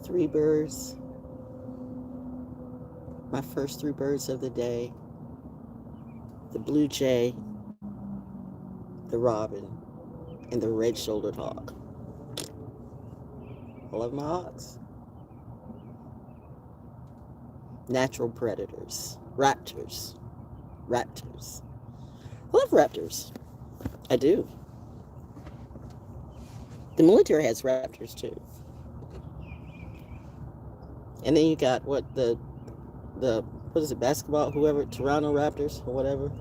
three birds, my first three birds of the day: the blue jay, the robin, and the red-shouldered hawk. I love my hawks. Natural predators. Raptors. Raptors. I love raptors. I do. The military has raptors too. And then you got the what is it, basketball, whoever, Toronto Raptors or whatever.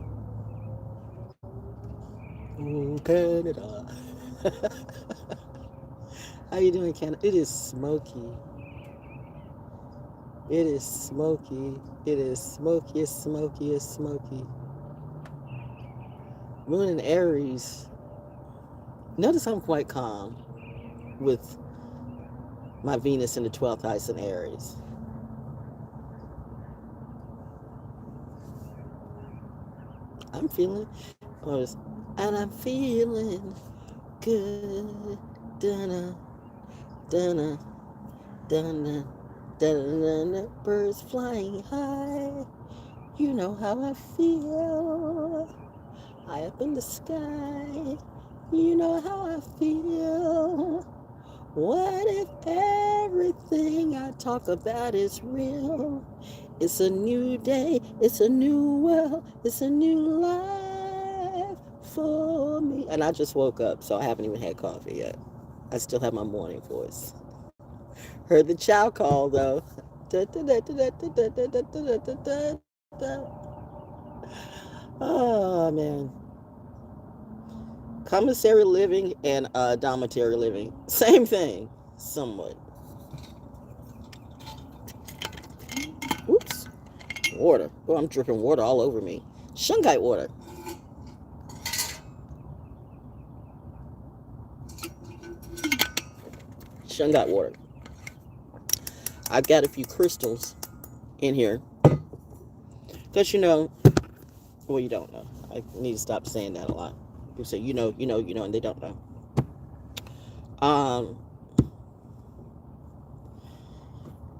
Oh, Canada. How you doing, Canada? It is smoky. It is smoky. It is smoky. It's smoky. It's smoky. Moon in Aries. Notice I'm quite calm with my Venus in the 12th house in Aries. I'm feeling, and I'm feeling good. Dun-na, dun-na, dun-na, dun-na, birds flying high. You know how I feel. High up in the sky. You know how I feel. What if everything I talk about is real? It's a new day, it's a new world, it's a new life for me. And I just woke up, so I haven't even had coffee yet. I still have my morning voice. Heard the chow call, though. Oh, man. Commissary living and dormitory living. Same thing, somewhat. Oops. Water. Oh, I'm dripping water all over me. Shungite water. Shungite water. I've got a few crystals in here. Because, well, you don't know. I need to stop saying that a lot. People say, you know, and they don't know.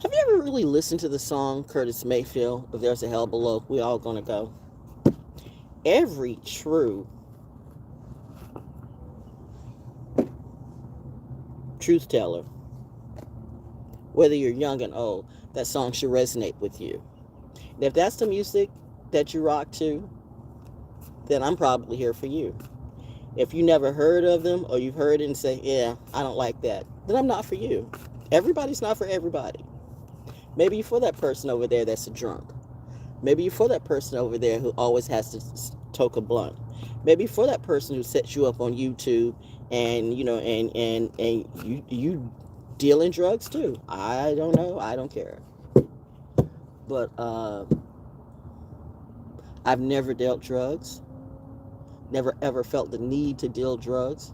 Have you ever really listened to the song Curtis Mayfield, If There's a Hell Below, We All Gonna Go? Every true truth teller, whether you're young and old, that song should resonate with you. And if that's the music that you rock to, then I'm probably here for you. If you never heard of them, or you've heard it and say, yeah, I don't like that, then I'm not for you. Everybody's not for everybody. Maybe you're for that person over there that's a drunk. Maybe you're for that person over there who always has to toke a blunt. Maybe you're for that person who sets you up on YouTube and, and you dealing drugs too. I don't know. I don't care. But I've never dealt drugs. Never ever felt the need to deal drugs.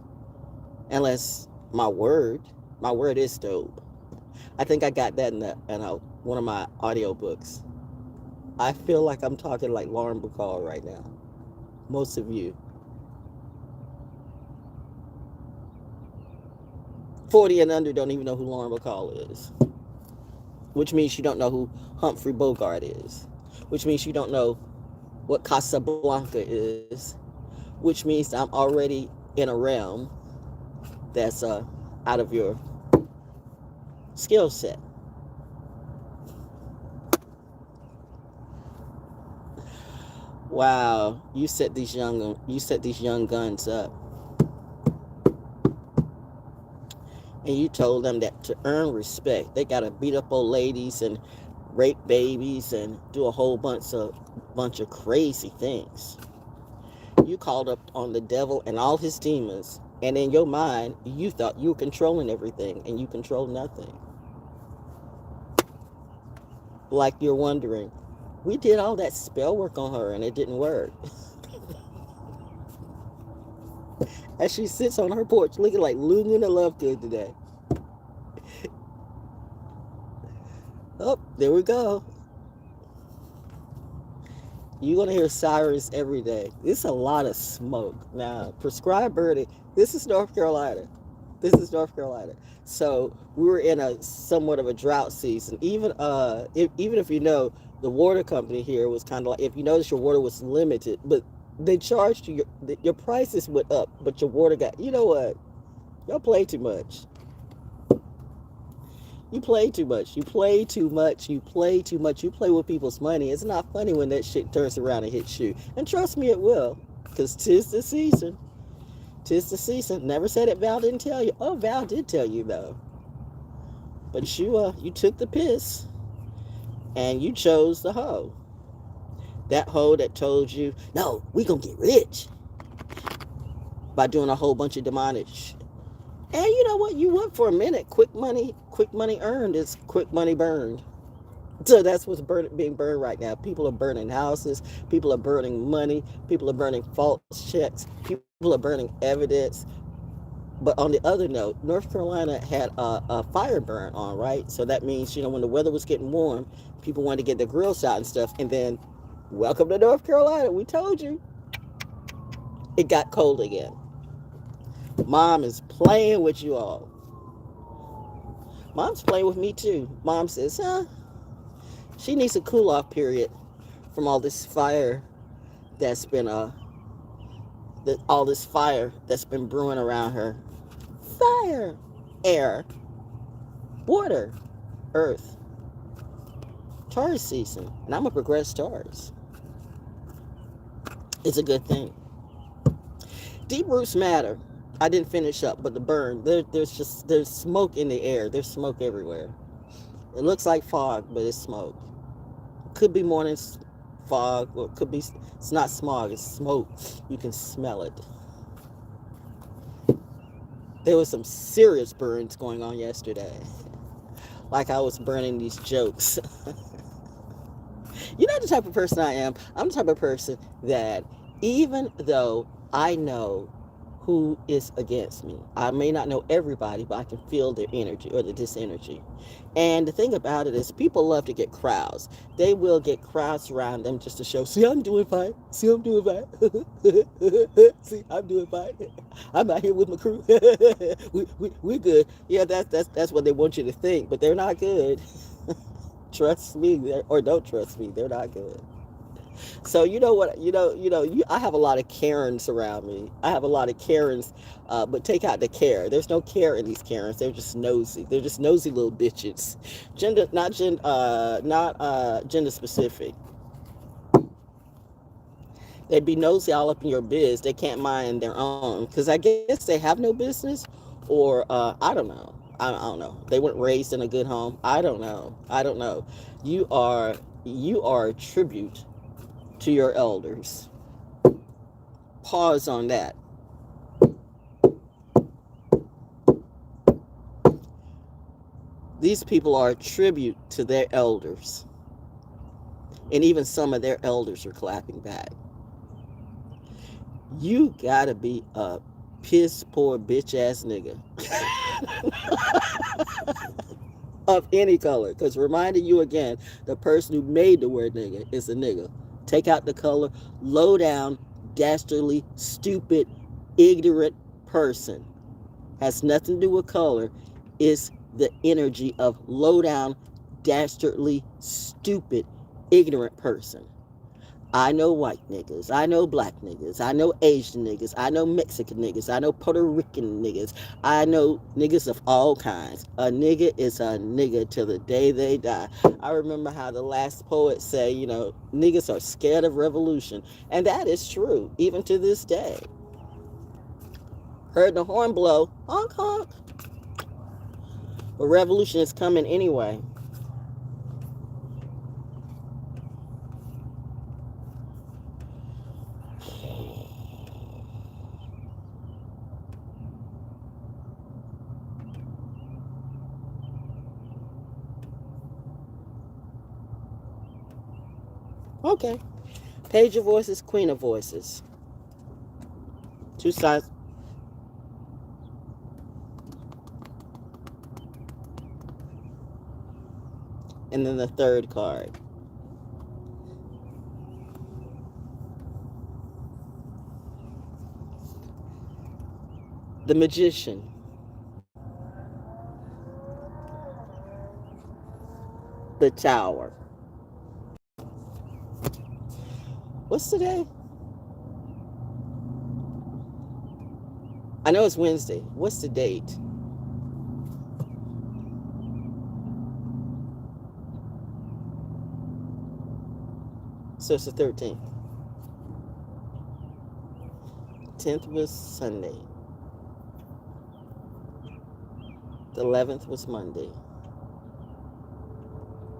Unless my word is dope. I think I got that in one of my audiobooks. I feel like I'm talking like Lauren Bacall right now. Most of you. 40 and under don't even know who Lauren Bacall is. Which means you don't know who Humphrey Bogart is. Which means you don't know what Casablanca is. Which means I'm already in a realm that's out of your skill set. Wow, you set these young guns up. And you told them that to earn respect, they gotta beat up old ladies and rape babies and do a whole bunch of crazy things. You called up on the devil and all his demons, and in your mind, you thought you were controlling everything, and you controlled nothing. Like you're wondering, we did all that spell work on her and it didn't work. As she sits on her porch looking like Luna Lovegood today. Oh, there we go. You're going to hear sirens every day. It's a lot of smoke. Now, prescribed birdie. This is North Carolina. This is North Carolina. So we were in a somewhat of a drought season. Even if you know, the water company here was kind of like, if you notice, your water was limited, but they charged you your prices went up, but your water got. You know what? Y'all play too much. You play too much. You play too much. You play too much. You play with people's money. It's not funny when that shit turns around and hits you. And trust me, it will. Because 'tis the season. 'Tis the season. Never said it. Val didn't tell you. Oh, Val did tell you though. But you took the piss and you chose the hoe. That hoe that told you, no, we gonna get rich by doing a whole bunch of demonic shit. And you know what? You went for a minute. Quick money earned is quick money burned. So that's what's being burned right now. People are burning houses. People are burning money. People are burning false checks. People are burning evidence. But on the other note, North Carolina had a fire burn on, right? So that means, when the weather was getting warm, people wanted to get their grills out and stuff. And then, welcome to North Carolina. We told you. It got cold again. Mom is playing with you all. Mom's playing with me too. Mom says, she needs a cool off period from all this fire that's been all this fire that's been brewing around her. Fire, air, water, earth. Taurus season, and I'm gonna progress Taurus. It's a good thing. Deep roots matter. I didn't finish up, but the burn. There's smoke in the air. There's smoke everywhere. It looks like fog, but it's smoke. Could be morning fog, or it could be. It's not smog. It's smoke. You can smell it. There was some serious burns going on yesterday. Like I was burning these jokes. You know the type of person I am? I'm the type of person that even though I know who is against me, I may not know everybody, but I can feel their energy or the disenergy. And the thing about it is, people love to get crowds. They will get crowds around them just to show, see, I'm doing fine. See, I'm doing fine. See, I'm doing fine. I'm out here with my crew. We're good. Yeah, that's what they want you to think, but they're not good. Trust me, or don't trust me, they're not good. So you know what? I have a lot of Karens around me. I have a lot of Karens, but take out the care. There's no care in these Karens. They're just nosy. They're just nosy little bitches. Not gender specific. They'd be nosy all up in your biz. They can't mind their own because I guess they have no business, or I don't know. I don't know. They weren't raised in a good home. I don't know. I don't know. You are a tribute to your elders. Pause on that. These people are a tribute to their elders. And even some of their elders are clapping back. You gotta be a piss poor bitch ass nigga. Of any color. Because reminding you again, the person who made the word nigga is a nigga. Take out the color. Low down, dastardly, stupid, ignorant person. Has nothing to do with color. It's the energy of low down, dastardly, stupid, ignorant person. I know white niggas. I know black niggas. I know Asian niggas. I know Mexican niggas. I know Puerto Rican niggas. I know niggas of all kinds. A nigga is a nigga till the day they die. I remember how the last poet said, niggas are scared of revolution. And that is true, even to this day. Heard the horn blow. Honk, honk. But revolution is coming anyway. Okay. Page of Voices, Queen of Voices. Two sides. And then the third card. The Magician. the tower. What's today? I know it's Wednesday. What's the date? So it's the 13th. 10th was Sunday. The 11th was Monday.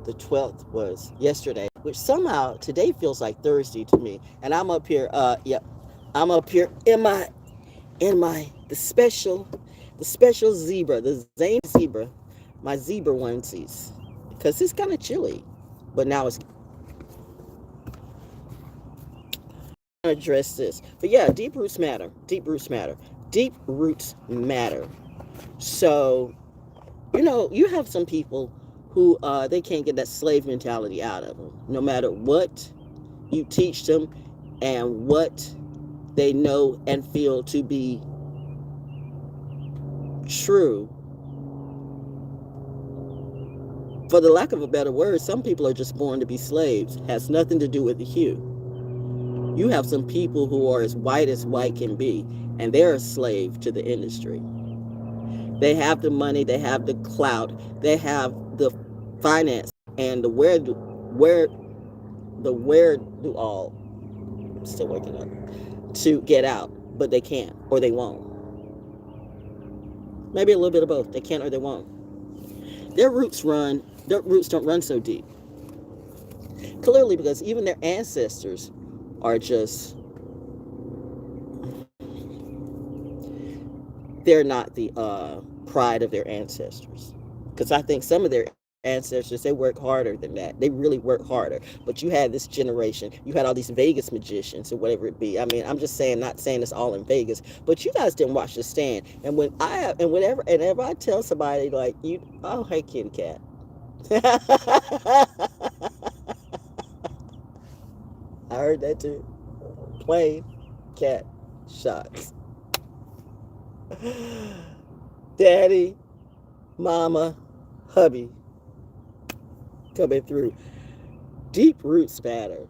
The 12th was yesterday, which somehow today feels like Thursday to me. And I'm up here, I'm up here in the special zebra, the Zane zebra, my zebra onesies, because it's kind of chilly, but now it's address this. But yeah, deep roots matter. Deep roots matter. Deep roots matter. So, you have some people who they can't get that slave mentality out of them, no matter what you teach them and what they know and feel to be true. For the lack of a better word, some people are just born to be slaves. It has nothing to do with the hue. You have some people who are as white can be, and they're a slave to the industry. They have the money, they have the clout, they have the finance, and the where do all, I'm still waking up, to get out, but they can't or they won't. Maybe a little bit of both. They can't or they won't. Their roots don't run so deep. Clearly, because even their ancestors are just, they're not the pride of their ancestors. Because I think some of their ancestors, they work harder than that. They really work harder. But you had this generation, you had all these Vegas magicians or whatever it be. I mean, I'm just saying, not saying it's all in Vegas, but you guys didn't watch The Stand. And whenever I tell somebody like, oh, hey, kitty cat. I heard that too. Plain cat shots. Daddy, mama, hubby coming through. Deep roots matter.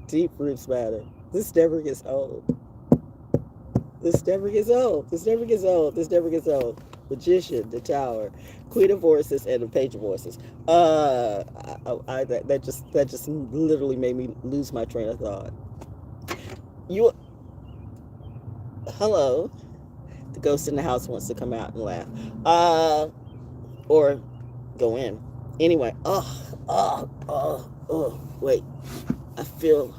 Deep roots matter. This never gets old. This never gets old. This never gets old. This never gets old. Magician, the tower, Queen of Voices, and the Page of Voices. That just literally made me lose my train of thought. Hello. The ghost in the house wants to come out and laugh. Or go in. Anyway. Wait. I feel.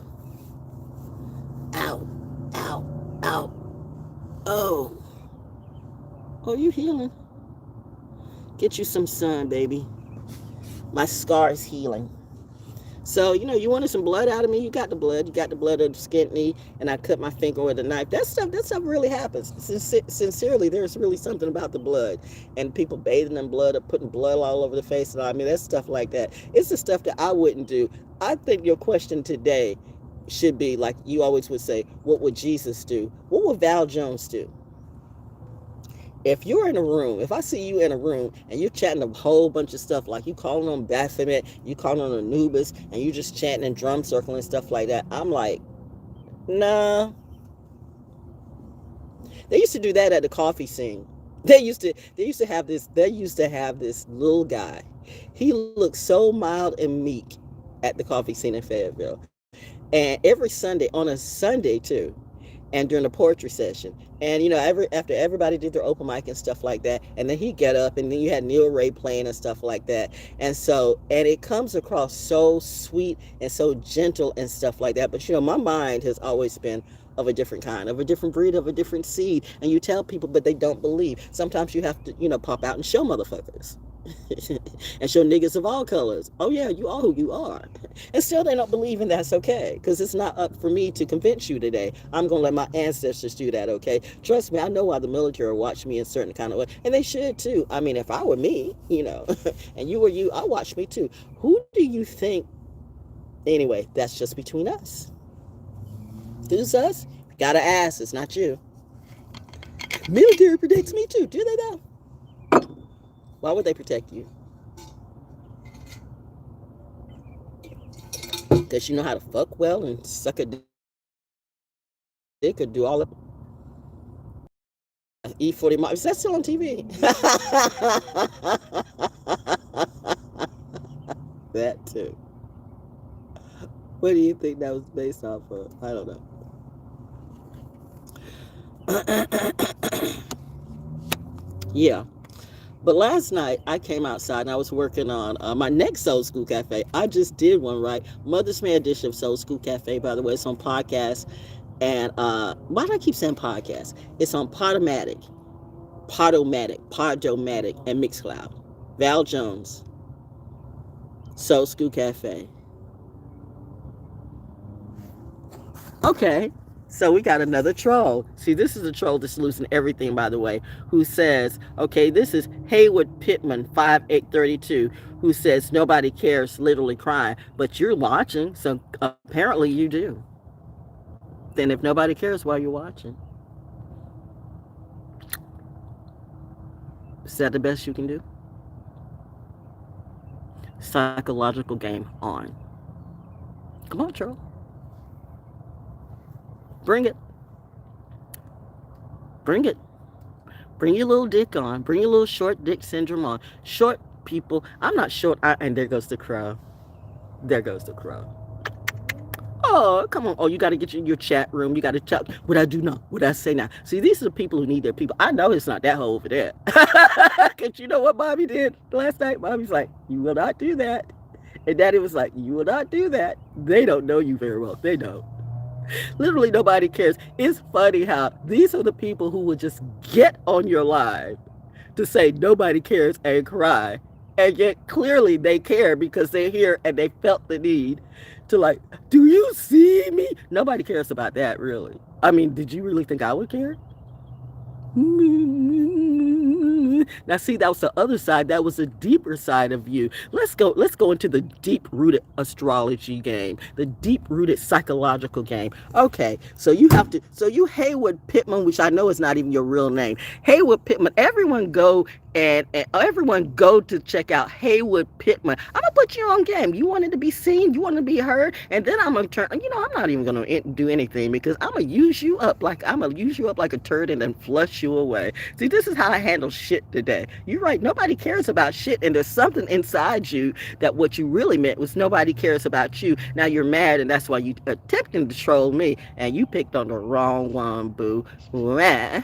Ow. Oh, you healing? Get you some sun, baby. My scar is healing. So, you wanted some blood out of me. You got the blood. You got the blood of the skinned knee, and I cut my finger with a knife. That stuff really happens. Sincerely, there's really something about the blood. And people bathing in blood or putting blood all over the face. And I mean, that's stuff like that. It's the stuff that I wouldn't do. I think your question today should be, like you always would say, what would Jesus do? What would Val Jones do? If you're in a room, if I see you in a room and you're chatting a whole bunch of stuff, like you calling on Baphomet, you calling on Anubis, and you just chatting and drum circling and stuff like that, I'm like, nah. They used to do that at the coffee scene. They used to have this little guy. He looked so mild and meek at the coffee scene in Fayetteville. And every Sunday, on a Sunday too, and during the poetry session, and after everybody did their open mic and stuff like that, and then he'd get up, and then you had Neil Ray playing and stuff like that, and it comes across so sweet and so gentle and stuff like that. But my mind has always been of a different kind, of a different breed, of a different seed, and you tell people, but they don't believe. Sometimes you have to pop out and show motherfuckers. And show niggas of all colors, oh yeah, you are who you are. And still they don't believe, and that's okay, because it's not up for me to convince you today. I'm gonna let my ancestors do that, okay? Trust me, I know why the military watch me in a certain kind of way, and they should too. I mean, if I were me, and you were you, I watch me too. Who do you think? Anyway, that's just between us. Who's us? Gotta ask. It's not you. Military protects me too. Do they though? Why would they protect you? because you know how to fuck well and suck a dick or do all that. E40 Mom. Is that still on TV? That too. What do you think that was based off of? I don't know. Yeah. But last night I came outside and I was working on my next Soul School Cafe. I just did one, right? Mother's May edition of Soul School Cafe, by the way. It's on podcast. And why do I keep saying podcast? It's on Podomatic, and Mixcloud. Val Jones, Soul School Cafe. Okay, so we got another troll. See, this is a troll that's losing everything, by the way, who says, okay, this is Haywood Pittman, 5832, who says, nobody cares, literally crying, but you're watching, so apparently you do. Then if nobody cares, why you're watching? Is that the best you can do? Psychological game on. Come on, troll. Bring it. Bring it. Bring your little dick on. Bring your little short dick syndrome on. Short people. I'm not short. And there goes the crow. There goes the crow. Oh, come on. Oh, you got to get your chat room. You got to talk. What I do now. What I say now. See, these are the people who need their people. I know it's not that hoe over there. Because you know what Bobby did last night? Bobby's like, you will not do that. And Daddy was like, you will not do that. They don't know you very well. They don't. Literally nobody cares. It's funny how these are the people who will just get on your live to say nobody cares and cry. And yet clearly they care because they're here and they felt the need to like, do you see me? Nobody cares about that, really. I mean, did you really think I would care? Now see, that was the other side. That was a deeper side of you. Let's go into the deep-rooted astrology game, the deep-rooted psychological game. Okay, so you Haywood Pittman, which I know is not even your real name. Haywood Pittman, everyone go and everyone go to check out Haywood Pittman. I'm gonna put you on game. You wanted to be seen, you want to be heard, and then I'm gonna turn. I'm not even gonna do anything because I'm gonna use you up like a turd and then flush you away. See, this is how I handle shit today. You're right. Nobody cares about shit, and there's something inside you that what you really meant was nobody cares about you. Now you're mad, and that's why you attempting to troll me, and you picked on the wrong one, boo. Wah.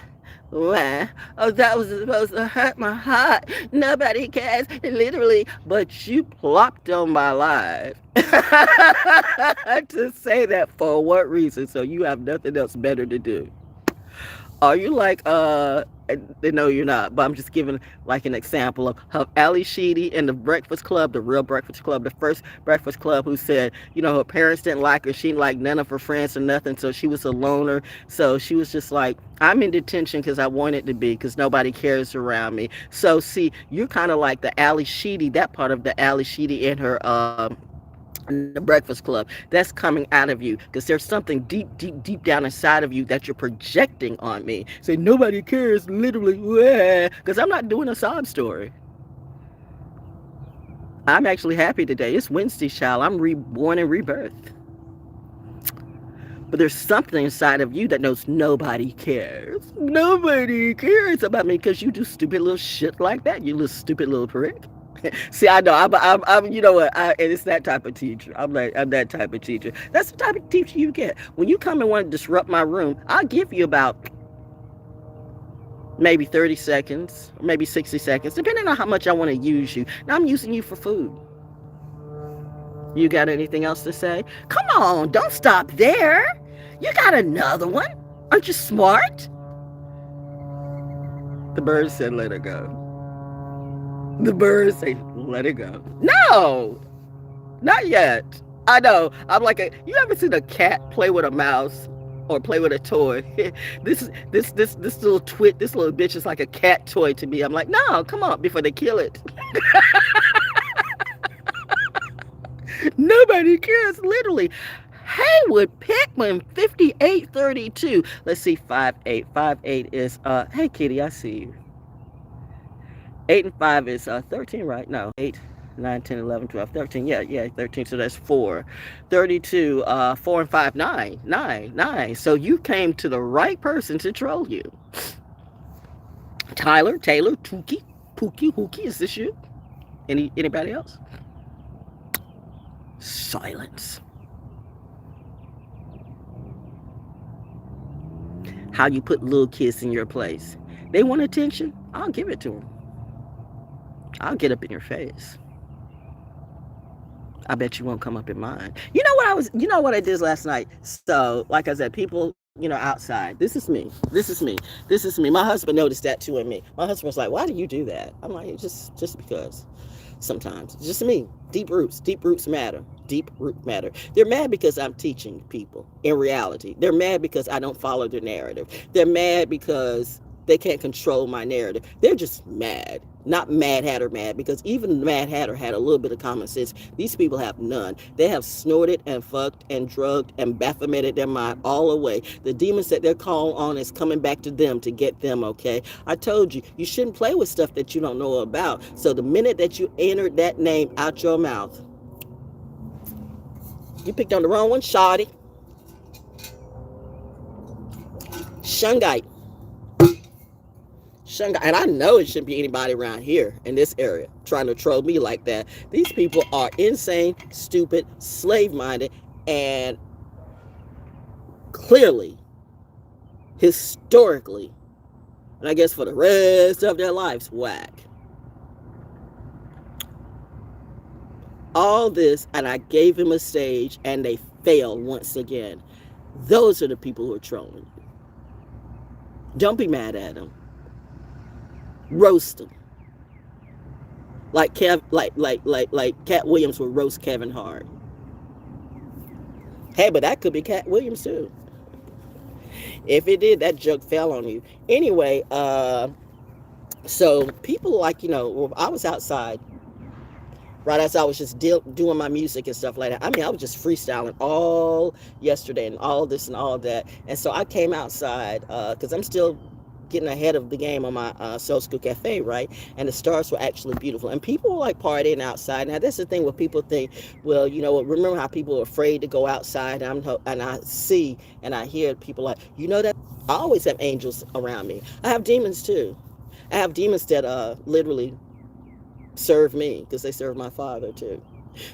Why? Oh, that was supposed to hurt my heart. Nobody cares, literally. But you plopped on my life. To say that for what reason? So you have nothing else better to do. Are you like, no, you're not, but I'm just giving like an example of Ali Sheedy in the Breakfast Club, the real Breakfast Club, the first Breakfast Club, who said, her parents didn't like her. She didn't like none of her friends or nothing. So she was a loner. So she was just like, I'm in detention because I wanted to be, because nobody cares around me. So see, you're kind of like the Ali Sheedy, that part of the Ali Sheedy in her, the Breakfast Club, that's coming out of you because there's something deep down inside of you that you're projecting on me. Say nobody cares, literally, because I'm not doing a sob story. I'm actually happy today. It's Wednesday, child. I'm reborn and rebirthed. But there's something inside of you that knows nobody cares. Nobody cares about me because you do stupid little shit like that. You little stupid little prick. See, I know, I'm you know what, and it's that type of teacher. I'm that type of teacher. That's the type of teacher you get. When you come and want to disrupt my room, I'll give you about maybe 30 seconds, maybe 60 seconds, depending on how much I want to use you. Now I'm using you for food. You got anything else to say? Come on, don't stop there. You got another one? Aren't you smart? The bird said, let her go. The birds say, let it go. No, not yet. I know. I'm like you ever seen a cat play with a mouse or play with a toy? This little this little bitch is like a cat toy to me. I'm like, no, come on, before they kill it. Nobody cares, literally. Haywood Pittman, 5832. Let's see, 5858 is, hey, kitty, I see you. 8 and 5 is 13, right? No, 8. 9, 10, 11, 12, 13. Yeah, 13. So that's 4. 32, 4 and 5, 9. 9, 9. So you came to the right person to troll you. Tyler, Taylor, Tuki, Pookie, Hookie, is this you? Anybody else? Silence. How you put little kids in your place. They want attention? I'll give it to them. I'll get up in your face. I bet you won't come up in mine. You know what I did last night? So, like I said, people, outside. This is me. This is me. This is me. My husband noticed that too in me. My husband was like, why do you do that? I'm like, just because. Sometimes. It's just me. Deep roots. Deep roots matter. Deep root matter. They're mad because I'm teaching people in reality. They're mad because I don't follow their narrative. They're mad because they can't control my narrative. They're just mad. Not Mad Hatter mad, because even Mad Hatter had a little bit of common sense. These people have none. They have snorted and fucked and drugged and Baphometed their mind all away. The demons that they're calling on is coming back to them to get them, okay? I told you, you shouldn't play with stuff that you don't know about. So the minute that you entered that name out your mouth, you picked on the wrong one, Shoddy. Shungite. And I know it shouldn't be anybody around here in this area trying to troll me like that. These people are insane, stupid, slave-minded, and clearly, historically, and I guess for the rest of their lives, whack. All this, and I gave him a stage, and they failed once again. Those are the people who are trolling you. Don't be mad at them. Roast them. Like Cat Williams would roast Kevin Hart. Hey, but that could be Cat Williams too. If it did, that joke fell on you. Anyway, so people I was outside. Right as I was just doing my music and stuff like that. I mean, I was just freestyling all yesterday and all this and all that. And so I came outside because I'm still getting ahead of the game on my Soul School Cafe, right? And the stars were actually beautiful. And people were like partying outside. Now, that's the thing where people think, well, remember how people are afraid to go outside? And I see and I hear people like, that I always have angels around me. I have demons too. I have demons that literally serve me because they serve my Father too.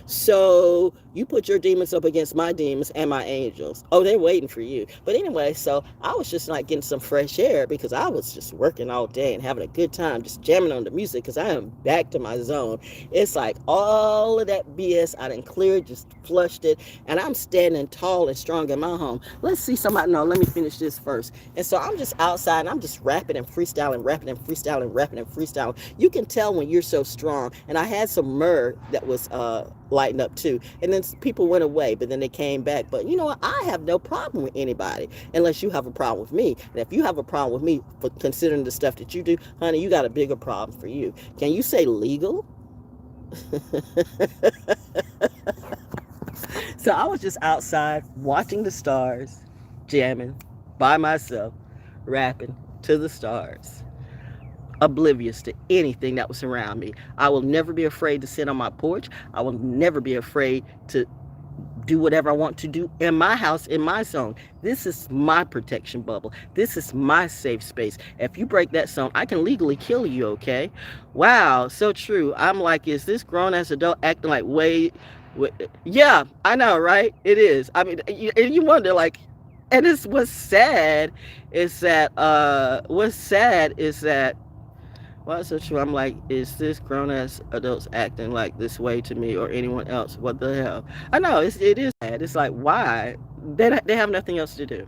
So you put your demons up against my demons and my angels. Oh, they're waiting for you. But anyway, so I was just like getting some fresh air because I was just working all day and having a good time, just jamming on the music because I am back to my zone. It's like all of that BS I done cleared, just flushed it, and I'm standing tall and strong in my home. Let's see somebody. No, let me finish this first. And so I'm just outside and I'm just rapping and freestyling, rapping and freestyling, rapping and freestyling. You can tell when you're so strong. And I had some myrrh that was lighting up too. And then people went away, but then they came back. But you know what? I have no problem with anybody unless you have a problem with me. And if you have a problem with me for considering the stuff that you do, honey, you got a bigger problem for you. Can you say legal? So I was just outside watching the stars, jamming by myself, rapping to the stars, oblivious to anything that was around me. I will never be afraid to sit on my porch. I will never be afraid to do whatever I want to do in my house, in my zone. This is my protection bubble. This is my safe space. If you break that zone, I can legally kill you, okay? Wow, so true. I'm like, is this grown-ass adult acting like yeah, I know, right? It is. I mean, and you wonder, like, and it's what's sad is that, well, it's so true. I'm like, is this grown-ass adults acting like this way to me or anyone else? What the hell? I know, it is sad. It's like, why? They have nothing else to do.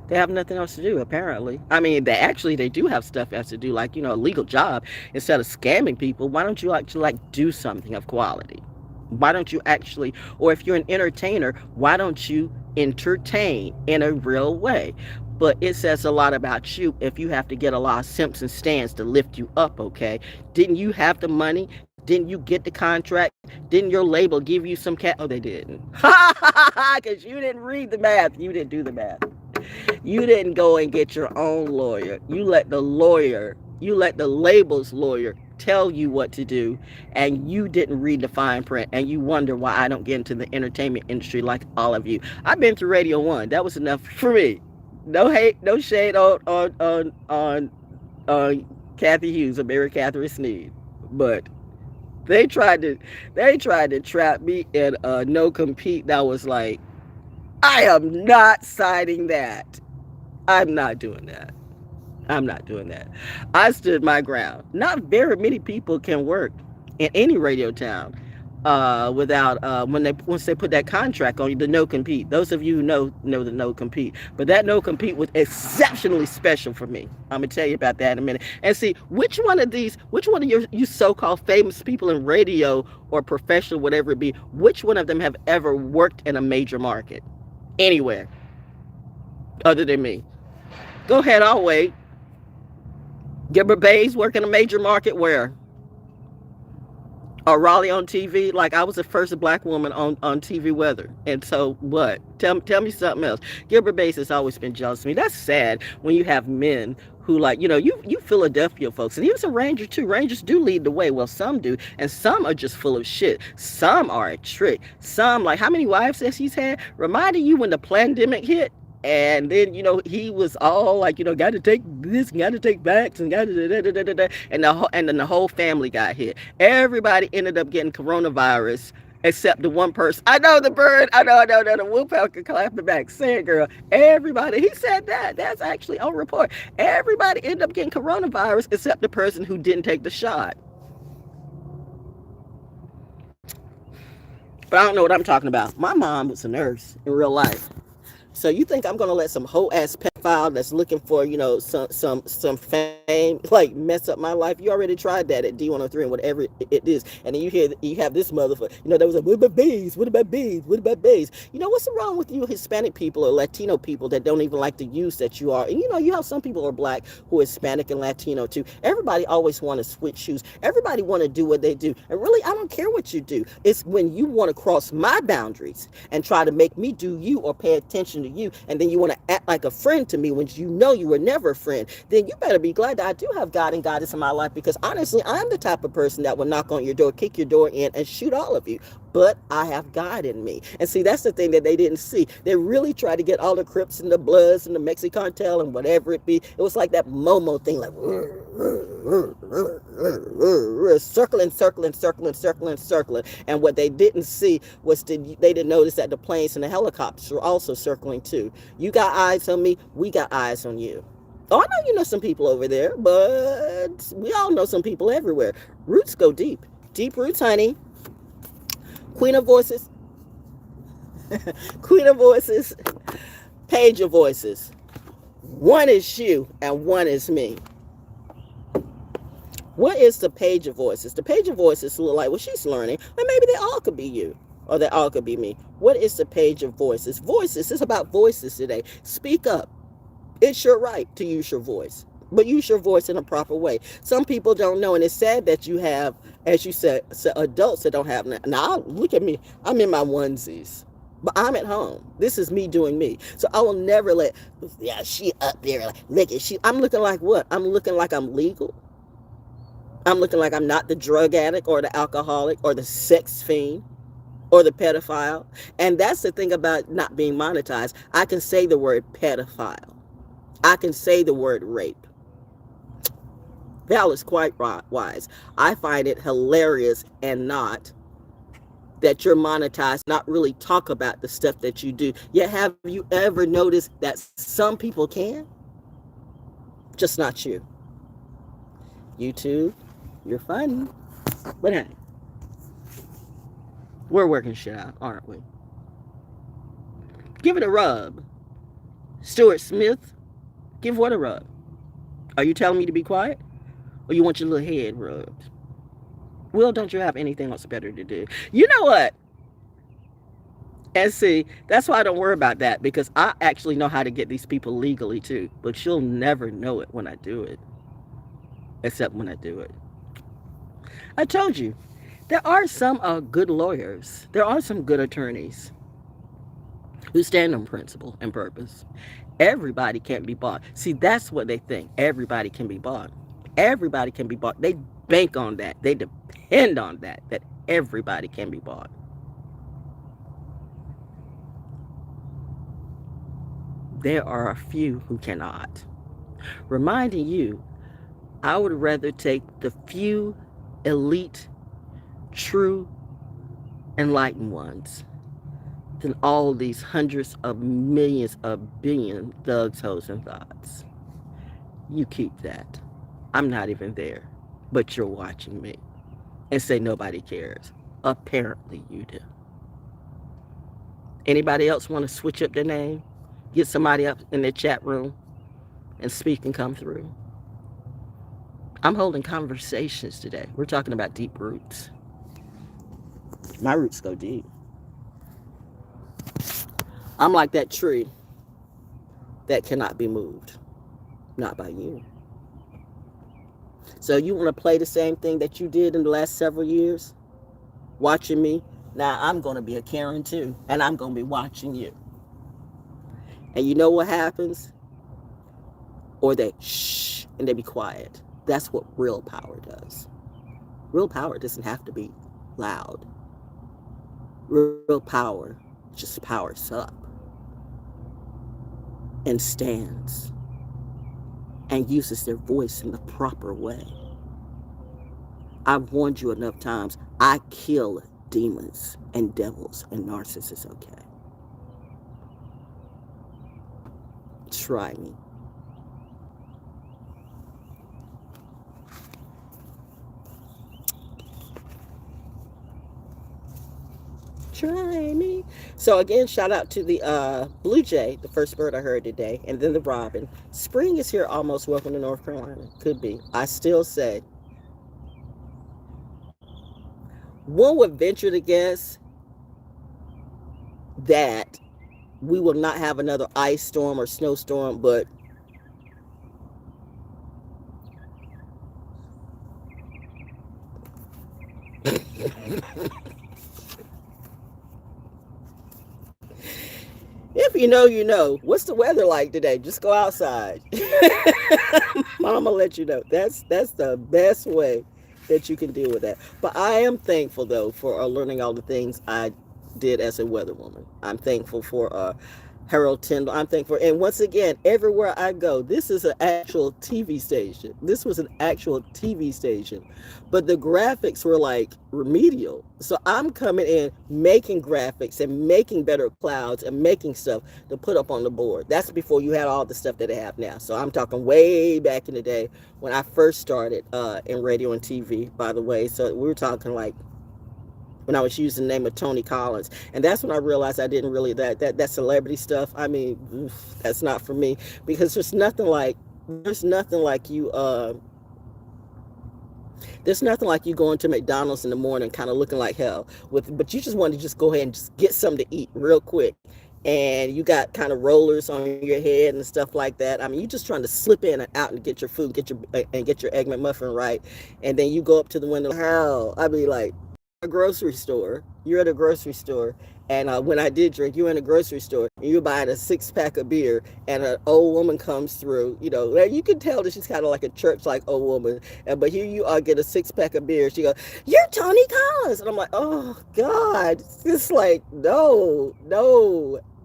They have nothing else to do, apparently. I mean, they do have stuff else to do, like, a legal job. Instead of scamming people, why don't you actually, like, do something of quality? Why don't you actually, or if you're an entertainer, why don't you entertain in a real way? But it says a lot about you if you have to get a lot of simps and stands to lift you up, okay? Didn't you have the money? Didn't you get the contract? Didn't your label give you some Oh, they didn't. Because you didn't read the math. You didn't do the math. You didn't go and get your own lawyer. You let the label's lawyer tell you what to do, and you didn't read the fine print, and you wonder why I don't get into the entertainment industry like all of you. I've been through Radio One. That was enough for me. No hate, no shade on Kathy Hughes or Mary Catherine Sneed, but they tried to trap me in a no compete that was like, I am not signing that. I'm not doing that. I'm not doing that. I stood my ground. Not very many people can work in any radio town without once they put that contract on you, the no compete. Those of you who know the no compete. But that no compete was exceptionally special for me. I'm gonna tell you about that in a minute. And see which one of you so-called famous people in radio or professional, whatever it be, which one of them have ever worked in a major market anywhere other than me? Go ahead, I'll wait. Gilbert Bays work in a major market where? Or Raleigh on TV. Like, I was the first black woman on TV weather. And so what? Tell me something else. Gilbert Bays has always been jealous of me. That's sad when you have men who, like, you Philadelphia folks, and he was a Ranger too. Rangers do lead the way. Well, some do, and some are just full of shit. Some are a trick. Some, like, how many wives has he's had? Reminding you when the pandemic hit. And then, he was all like, got to take this, got to take backs, and got to and then the whole family got hit. Everybody ended up getting coronavirus except the one person. I know the bird. I know. The woodpecker clapping back. Say it, girl. Everybody. He said that. That's actually on report. Everybody ended up getting coronavirus except the person who didn't take the shot. But I don't know what I'm talking about. My mom was a nurse in real life. So you think I'm gonna let some whole ass pedophile that's looking for, some fame, like, mess up my life? You already tried that at D103 and whatever it is, and then you have this motherfucker. There was a what about bees? What about bees? What about bees? What's wrong with you Hispanic people or Latino people that don't even like the use that you are? And you have some people who are black who are Hispanic and Latino too. Everybody always want to switch shoes. Everybody want to do what they do, and really, I don't care what you do. It's when you want to cross my boundaries and try to make me do you or pay attention to you, and then you want to act like a friend to me when you were never a friend, then you better be glad that I do have God and Goddess in my life, because honestly, I'm the type of person that will knock on your door, kick your door in, and shoot all of you. But I have God in me. And see, that's the thing that they didn't see. They really tried to get all the Crips and the Bloods and the Mexicantel and whatever it be. It was like that Momo thing, like circling. And what they didn't see was they didn't notice that the planes and the helicopters were also circling too. You got eyes on me, we got eyes on you. Oh, I know you know some people over there, but we all know some people everywhere. Roots go deep. Deep roots, honey. Queen of voices. Queen of voices. Page of voices. One is you and one is me. What is the page of voices? The page of voices look like, well, she's learning, but maybe they all could be you, or they all could be me. What is the page of voices? Voices, it's about voices today. Speak up. It's your right to use your voice, but use your voice in a proper way. Some people don't know, and it's sad that you have, as you said, adults that don't have. Now, look at me. I'm in my onesies, but I'm at home. This is me doing me. So I will never let, she up there, like, look at she. I'm looking like what? I'm looking like I'm legal. I'm looking like I'm not the drug addict or the alcoholic or the sex fiend or the pedophile. And that's the thing about not being monetized. I can say the word pedophile. I can say the word rape. Val is quite wise. I find it hilarious and not that you're monetized, not really talk about the stuff that you do. Yet have you ever noticed that some people can? Just not you. YouTube, you're funny. But hey, we're working shit out, aren't we? Give it a rub. Stuart Smith, give what a rub? Are you telling me to be quiet? Or you want your little head rubbed? Well, don't you have anything else better to do? You know what? And see, that's why I don't worry about that, because I actually know how to get these people legally too. But you'll never know it when I do it. Except when I do it. I told you, there are some good lawyers. There are some good attorneys who stand on principle and purpose. Everybody can't be bought. See, that's what they think. Everybody can be bought. Everybody can be bought. They bank on that. They depend on that everybody can be bought. There are a few who cannot. Reminding you, I would rather take the few elite, true, enlightened ones than all these hundreds of millions of billion thugs, hoes, and thoughts. You keep that. I'm not even there, but you're watching me and say nobody cares. Apparently you do. Anybody else want to switch up their name? Get somebody up in their chat room and speak and come through. I'm holding conversations today. We're talking about deep roots. My roots go deep. I'm like that tree that cannot be moved. Not by you. So you want to play the same thing that you did in the last several years? Watching me? Now I'm going to be a Karen too. And I'm going to be watching you. And you know what happens? Or they shh and they be quiet. That's what real power does. Real power doesn't have to be loud. Real power just powers up and stands and uses their voice in the proper way. I've warned you enough times. I kill demons and devils and narcissists, okay? Try me. Try me. So again, shout out to the blue jay, the first bird I heard today, and then the robin. Spring is here almost. Welcome to North Carolina. Could be. I still say, one would venture to guess that we will not have another ice storm or snowstorm, but if you know, you know. What's the weather like today? Just go outside. Mama let you know. That's the best way that you can deal with that. But I am thankful though for learning all the things I did as a weather woman. I'm thankful for Harold Tyndall. I'm thankful. And once again, everywhere I go, this is an actual TV station. This was an actual TV station. But the graphics were like remedial. So I'm coming in making graphics and making better clouds and making stuff to put up on the board. That's before you had all the stuff that they have now. So I'm talking way back in the day when I first started in radio and TV, by the way. So we were talking like when I was using the name of Tony Collins. And that's when I realized I didn't really, that celebrity stuff, I mean, that's not for me. Because there's nothing like you, there's nothing like you going to McDonald's in the morning kind of looking like hell. But you just want to just go ahead and just get something to eat real quick. And you got kind of rollers on your head and stuff like that. I mean, you're just trying to slip in and out and get your food, get your Egg McMuffin right. And then you go up to the window, hell, I'd be like, a grocery store. You're at a grocery store, and when I did drink, you're in a grocery store, and you're buying a 6-pack of beer, and an old woman comes through. You know, you can tell that she's kind of like a church-like old woman. But here you are, get a 6-pack of beer. She goes, "You're Tony Collins," and I'm like, "Oh God!" It's like, no.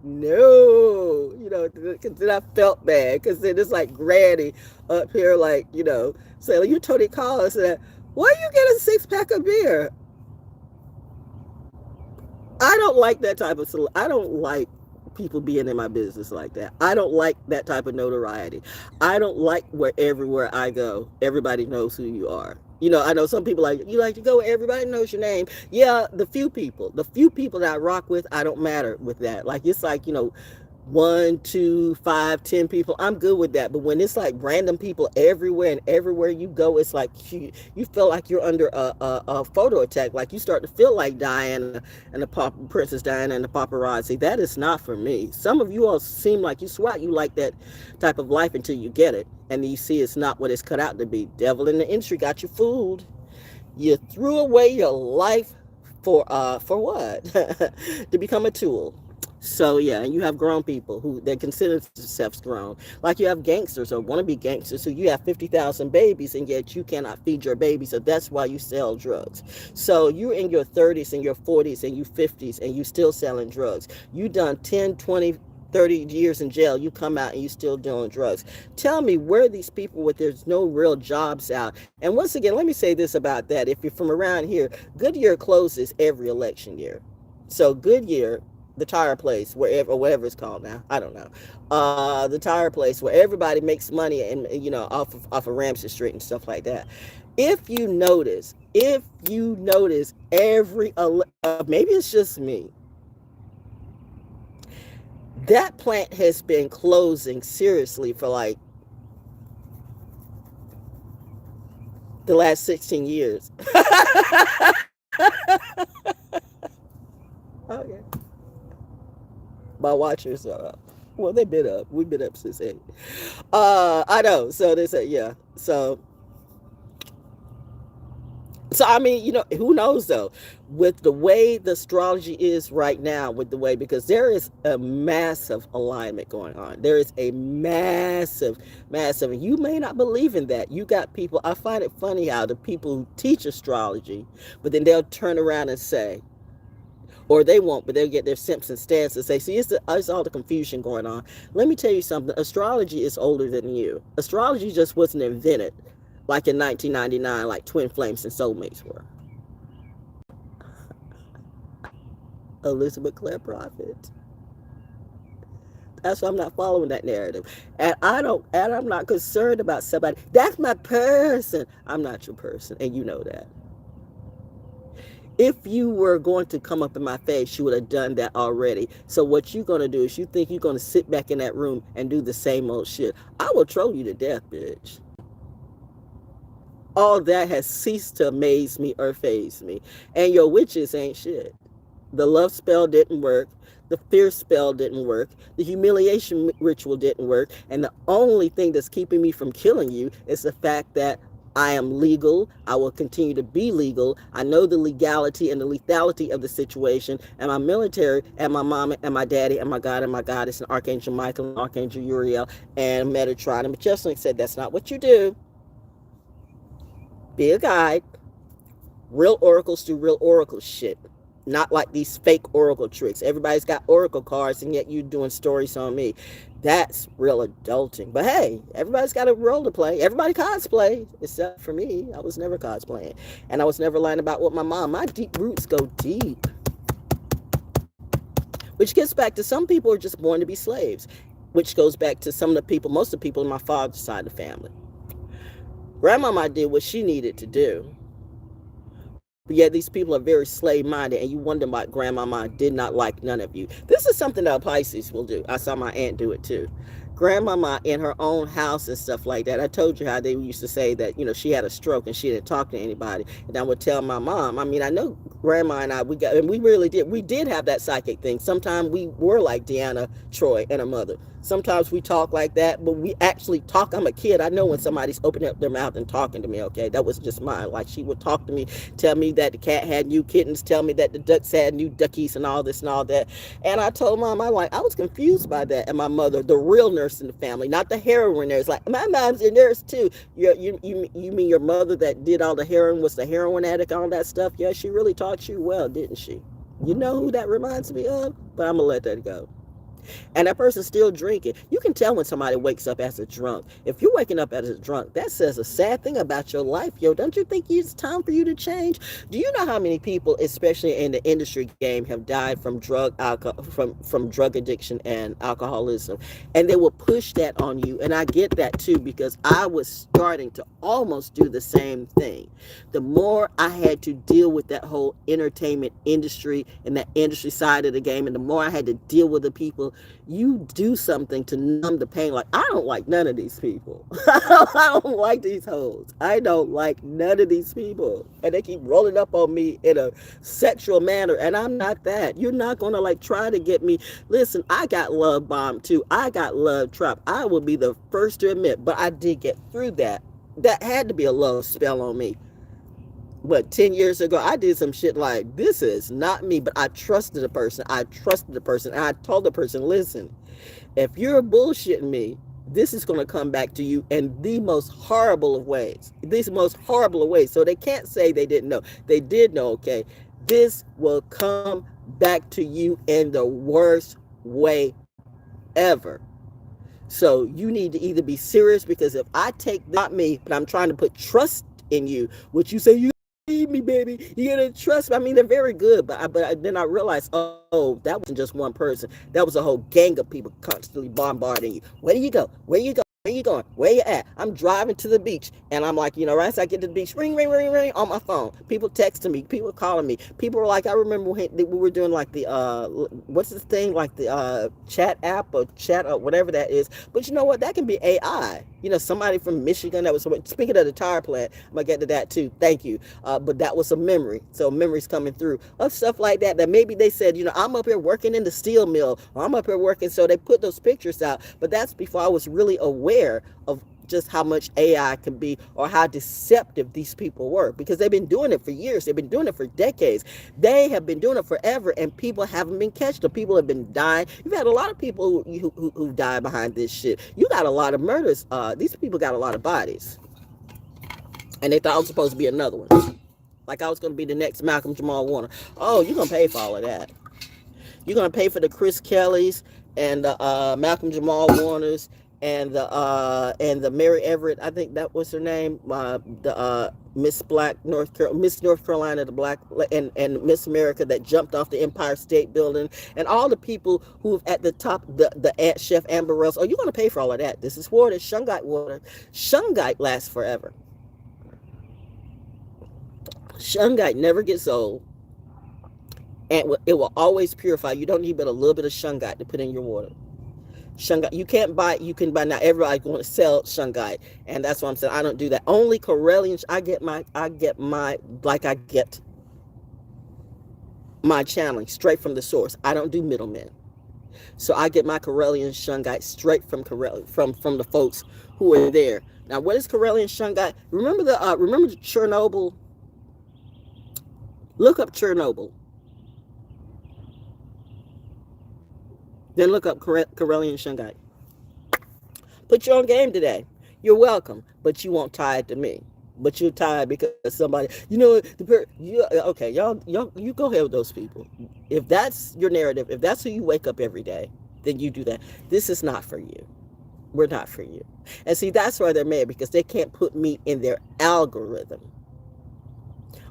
You know, because then I felt bad, because then it's like Granny up here, like, you know, saying, "You're Tony Collins," and why you get a 6-pack of beer? I don't like that type of, I don't like people being in my business like that. I don't like that type of notoriety. I don't like where everywhere I go, everybody knows who you are. You know, I know some people like, you like to go where everybody knows your name. Yeah, the few people that I rock with, I don't matter with that. Like, it's like, you know, 1, 2, 5, 10 people, I'm good with that. But when it's like random people everywhere, and everywhere you go, it's like you feel like you're under a photo attack. Like you start to feel like Diana and Princess Diana and the paparazzi. That is not for me. Some of you all seem like you swear you like that type of life until you get it, and then you see it's not what it's cut out to be. Devil in the industry got you fooled. You threw away your life for what? To become a tool. So yeah, and you have grown people who they consider themselves grown. Like you have gangsters or want to be gangsters who you have 50,000 babies and yet you cannot feed your baby. So that's why you sell drugs. So you're in your 30s and your 40s and you 50s and you still selling drugs. You done 10, 20, 30 years in jail, you come out and you still doing drugs. Tell me where these people with there's no real jobs out. And once again, let me say this about that. If you're from around here, Goodyear closes every election year. So Goodyear, the tire place, wherever or whatever it's called now, I don't know. The tire place where everybody makes money and off of Ramsey Street and stuff like that. If you notice every maybe it's just me, that plant has been closing seriously for like the last 16 years. Okay. My watchers are up. Well, they've been up. We've been up since 8. I know. So they say, yeah. So I mean, who knows though? With the way the astrology is right now, with the way because there is a massive alignment going on. There is a massive, and you may not believe in that. You got people. I find it funny how the people who teach astrology, but then they'll turn around and say, or they won't, but they'll get their Simpson stance and say, see, it's all the confusion going on. Let me tell you something. Astrology is older than you. Astrology just wasn't invented like in 1999, like twin flames and soulmates were. Elizabeth Clare Prophet. That's why I'm not following that narrative. And I'm not concerned about somebody. That's my person. I'm not your person, and you know that. If you were going to come up in my face, you would have done that already. So what you're going to do is you think you're going to sit back in that room and do the same old shit. I will troll you to death, bitch. All that has ceased to amaze me or faze me. And your witches ain't shit. The love spell didn't work. The fear spell didn't work. The humiliation ritual didn't work. And the only thing that's keeping me from killing you is the fact that I am legal. I will continue to be legal. I know the legality and the lethality of the situation. And my military and my mama and my daddy and my God and my goddess and Archangel Michael and Archangel Uriel and Metatron and Majestic said, that's not what you do. Be a guide. Real oracles do real oracle shit. Not like these fake oracle tricks. Everybody's got oracle cards and yet you doing stories on me. That's real adulting. But hey, everybody's got a role to play. Everybody cosplay, except for me. I was never cosplaying. And I was never lying about what my mom. My deep roots go deep. Which gets back to some people are just born to be slaves. Which goes back to some of the people, most of the people in my father's side of the family. Grandmama did what she needed to do. But yet these people are very slave-minded, and you wonder why Grandmama did not like none of you. This is something that Pisces will do. I saw my aunt do it too. Grandmama in her own house and stuff like that. I told you how they used to say that, she had a stroke and she didn't talk to anybody. And I would tell my mom, I mean, I know Grandma and I, we really did. We did have that psychic thing. Sometimes we were like Deanna Troy and her mother. Sometimes we talk like that, but we actually talk. I'm a kid. I know when somebody's opening up their mouth and talking to me, okay? That was just mine. Like she would talk to me, tell me that the cat had new kittens, tell me that the ducks had new duckies and all this and all that. And I told Mom, I was confused by that. And my mother, the real nurse in the family, not the heroin nurse. Like, my mom's a nurse too. You mean your mother that did all the heroin, was the heroin addict, all that stuff? Yeah, she really taught you well, didn't she? You know who that reminds me of? But I'm going to let that go. And that person's still drinking. You can tell when somebody wakes up as a drunk. If you're waking up as a drunk, that says a sad thing about your life, yo. Don't you think it's time for you to change? Do you know how many people, especially in the industry game, have died from drug addiction and alcoholism? And they will push that on you. And I get that too, because I was starting to almost do the same thing. The more I had to deal with that whole entertainment industry and that industry side of the game, and the more I had to deal with the people, you do something to numb the pain. Like, I don't like none of these people. I don't like these hoes. I don't like none of these people. And they keep rolling up on me in a sexual manner. And I'm not that. You're not going to try to get me. Listen, I got love bombed too. I got love trapped. I will be the first to admit, but I did get through that. That had to be a love spell on me. But 10 years ago, I did some shit like, this is not me, but I trusted the person. I trusted the person. And I told the person, listen, if you're bullshitting me, this is going to come back to you in the most horrible of ways. These most horrible of ways. So they can't say they didn't know. They did know, okay? This will come back to you in the worst way ever. So you need to either be serious, because if I take, not me, but I'm trying to put trust in you, which you say you need me, baby, you gotta trust me. I mean, they're very good, but then I realized, oh, that wasn't just one person. That was a whole gang of people constantly bombarding you. Where do you go? Where you go? Where you going? Where you at? I'm driving to the beach, and I'm like, right as I get to the beach, ring, ring, ring, ring on my phone. People texting me, people calling me. People were like, I remember when we were doing like the what's this thing, like the chat app or chat or whatever that is. But you know what? That can be AI. Somebody from Michigan that was, speaking of the tire plant, I'm gonna get to that too. Thank you. But that was a memory. So memories coming through of stuff like that. That maybe they said, I'm up here working in the steel mill, or I'm up here working. So they put those pictures out. But that's before I was really aware of just how much AI can be, or how deceptive these people were, because they've been doing it for years. They've been doing it for decades. They have been doing it forever, and people haven't been catched. The people have been dying. You've had a lot of people who died behind this shit. You got a lot of murders. These people got a lot of bodies, and they thought I was supposed to be another one. Like I was going to be the next Malcolm Jamal Warner. Oh, you're going to pay for all of that. You're going to pay for the Chris Kellys and the Malcolm Jamal Warners and the Mary Everett, I think that was her name, the Miss North Carolina, the black, and Miss America that jumped off the Empire State Building, and all the people who at the top, the Chef Amber Rose. Oh, you're going to pay for all of that. This is water, Shungite water. Shungite lasts forever. Shungite never gets old, and it will always purify. You don't need but a little bit of shungite to put in your water. Shungite, you can buy now. Everybody want to sell shungite, and that's what I'm saying. I don't do that. Only Corellian. I get my channeling straight from the source. I don't do middlemen. So I get my Corellian shungite straight from from the folks who are there. Now, what is Corellian shungite? Remember the Chernobyl? Look up Chernobyl. Then look up Corellian shungite. Put your own game today. You're welcome, but you won't tie it to me. But you're tied because somebody, okay, y'all, you go ahead with those people. If that's your narrative, if that's who you wake up every day, then you do that. This is not for you. We're not for you. And see, that's why they're mad, because they can't put me in their algorithm,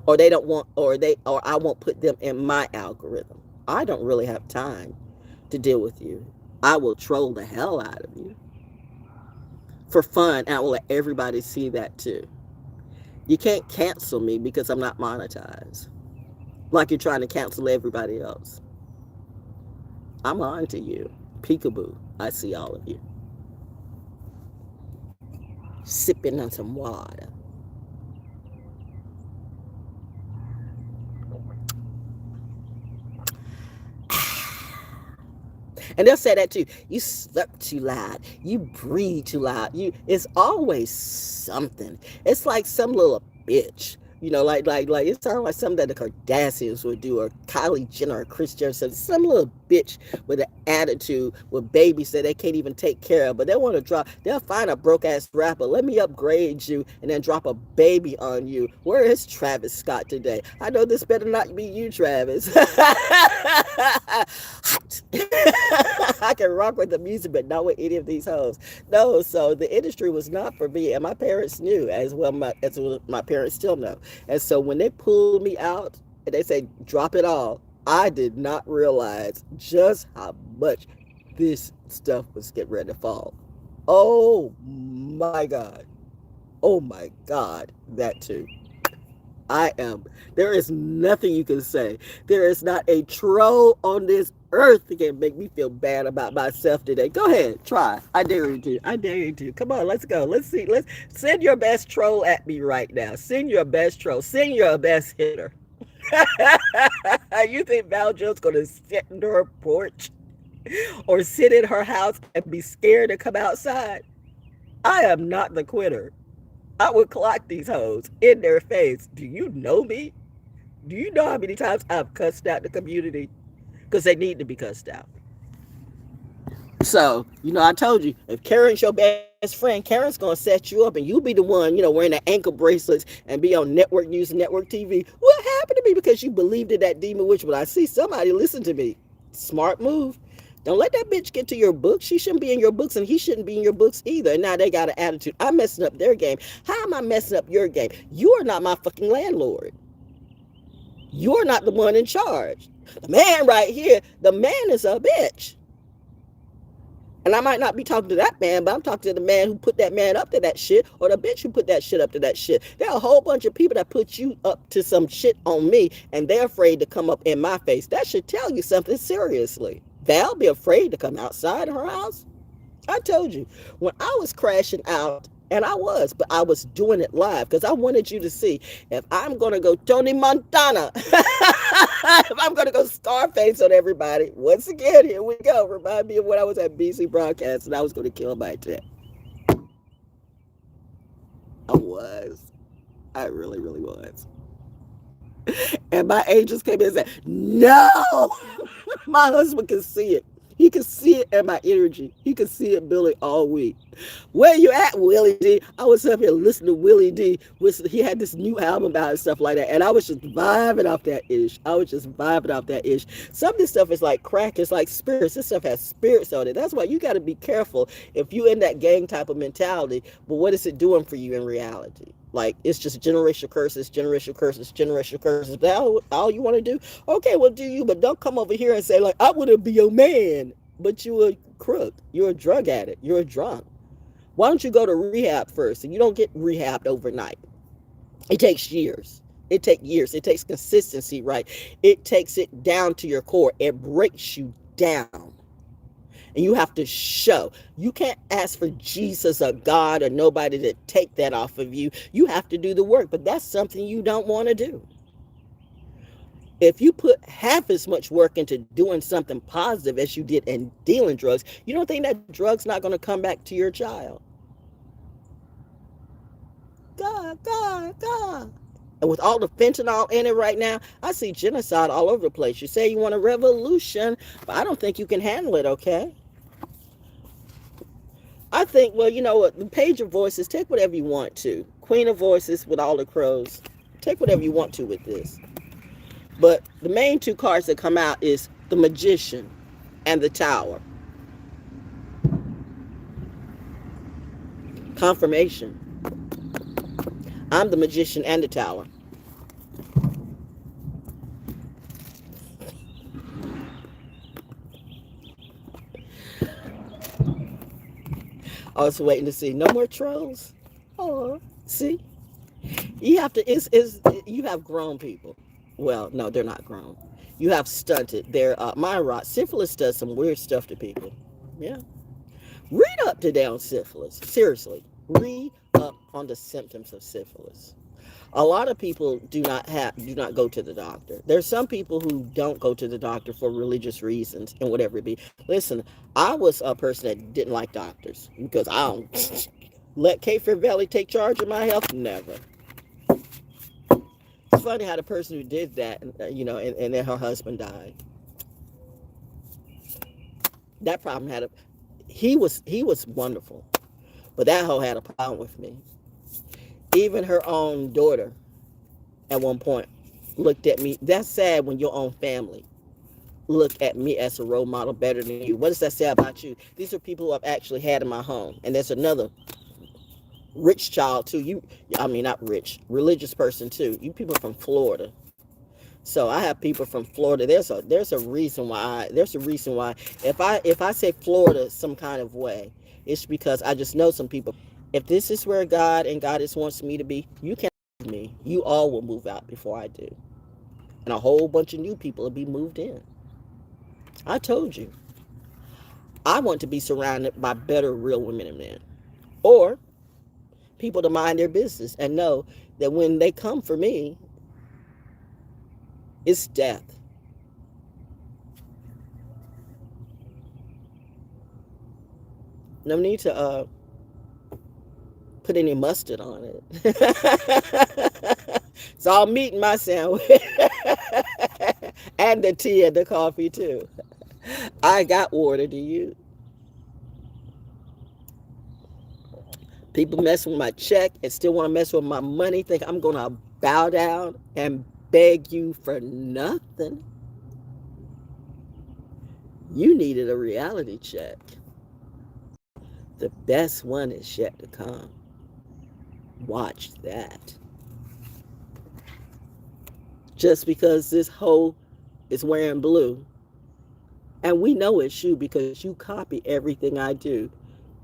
or they don't want, or I won't put them in my algorithm. I don't really have time to deal with you. I will troll the hell out of you for fun, and I will let everybody see that too. You can't cancel me because I'm not monetized, like you're trying to cancel everybody else. I'm on to you. Peekaboo. I see all of you. Sipping on some water. And they'll say that too. You slept too loud. You breathe too loud. It's always something. It's like some little bitch. Like it sounds like something that the Kardashians would do, or Kylie Jenner, or Kris Jenner. Some little bitch with an attitude, with babies that they can't even take care of, but they want to drop. They'll find a broke ass rapper. Let me upgrade you, and then drop a baby on you. Where is Travis Scott today? I know this better not be you, Travis. I can rock with the music, but not with any of these hoes. No, so the industry was not for me, and my parents knew as well. As my parents still know. And so when they pulled me out and they say, drop it all, I did not realize just how much this stuff was getting ready to fall. Oh my God. Oh my God. That too. There is nothing you can say. There is not a troll on this earth that can make me feel bad about myself today. Go ahead, try. I dare you to. I dare you to. Come on, let's go. Let's see. Let's send your best troll at me right now. Send your best troll. Send your best hitter. You think Val Jones gonna sit in her porch or sit in her house and be scared to come outside? I am not the quitter. I would clock these hoes in their face. Do you know me? Do you know how many times I've cussed out the community? Because they need to be cussed out. So, I told you, if Karen's your best friend, Karen's gonna set you up and you be the one, wearing the ankle bracelets and be on network news and network TV. What happened to me because you believed in that demon witch? But I see somebody listen to me. Smart move. Don't let that bitch get to your book. She shouldn't be in your books and he shouldn't be in your books either. And now they got an attitude. I'm messing up their game. How am I messing up your game? You are not my fucking landlord. You're not the one in charge. The man right here, the man is a bitch. And I might not be talking to that man, but I'm talking to the man who put that man up to that shit, or the bitch who put that shit up to that shit. There are a whole bunch of people that put you up to some shit on me, and they're afraid to come up in my face. That should tell you something seriously. Val be afraid to come outside her house. I told you, when I was crashing out, and but I was doing it live because I wanted you to see if I'm going to go Tony Montana, if I'm going to go Scarface on everybody. Once again, here we go. Remind me of when I was at BC Broadcast and I was going to kill my dad. I was. I really, really was. And my angels came in and said, no. My husband can see it. He could see it in my energy. He could see it, Billy, all week. Where you at, Willie D? I was up here listening to Willie D. He had this new album about and stuff like that. And I was just vibing off that ish. Some of this stuff is like crack. It's like spirits. This stuff has spirits on it. That's why you got to be careful if you're in that gang type of mentality. But what is it doing for you in reality? Like, it's just generational curses, generational curses, generational curses. That's all you want to do? Okay, well, do you, but don't come over here and say, like, I want to be your man. But you're a crook. You're a drug addict. You're a drunk. Why don't you go to rehab first? And you don't get rehabbed overnight. It takes years. It takes years. It takes consistency, right? It takes it down to your core. It breaks you down. And you have to show. You can't ask for Jesus or God or nobody to take that off of you. You have to do the work, but that's something you don't want to do. If you put half as much work into doing something positive as you did in dealing drugs, you don't think that drug's not going to come back to your child? God, God, God. And with all the fentanyl in it right now, I see genocide all over the place. You say you want a revolution, but I don't think you can handle it, okay? I think, well, you know what? The page of voices, take whatever you want to. Queen of voices with all the crows. Take whatever you want to with this. But the main two cards that come out is the Magician and the Tower. Confirmation. I'm the Magician and the Tower. I was waiting to see no more trolls. Oh, see, you have to. You have grown people. Well, no, they're not grown. You have stunted. They're Myra. Syphilis does some weird stuff to people. Yeah, read up today on syphilis. Seriously, read up on the symptoms of syphilis. A lot of people do not go to the doctor. There's some people who don't go to the doctor for religious reasons and whatever it be. Listen, I was a person that didn't like doctors because I don't let K Fair Valley take charge of my health. Never. It's funny how the person who did that, and then her husband died. That problem he was wonderful, but that hoe had a problem with me. Even her own daughter at one point looked at me. That's sad when your own family look at me as a role model better than you. What does that say about you? These are people who I've actually had in my home. And there's another rich child too. Not rich, religious person too. You people from Florida. So I have people from Florida. There's a reason why if I say Florida some kind of way, it's because I just know some people. If this is where God and Goddess wants me to be, you can't move me. You all will move out before I do. And a whole bunch of new people will be moved in. I told you. I want to be surrounded by better real women and men. Or people to mind their business and know that when they come for me, it's death. No need to put any mustard on it. It's all meat in my sandwich. And the tea and the coffee too. I got water to use. People mess with my check and still want to mess with my money, think I'm going to bow down and beg you for nothing. You needed a reality check. The best one is yet to come. Watch that. Just because this hoe is wearing blue, and we know it's you because you copy everything I do.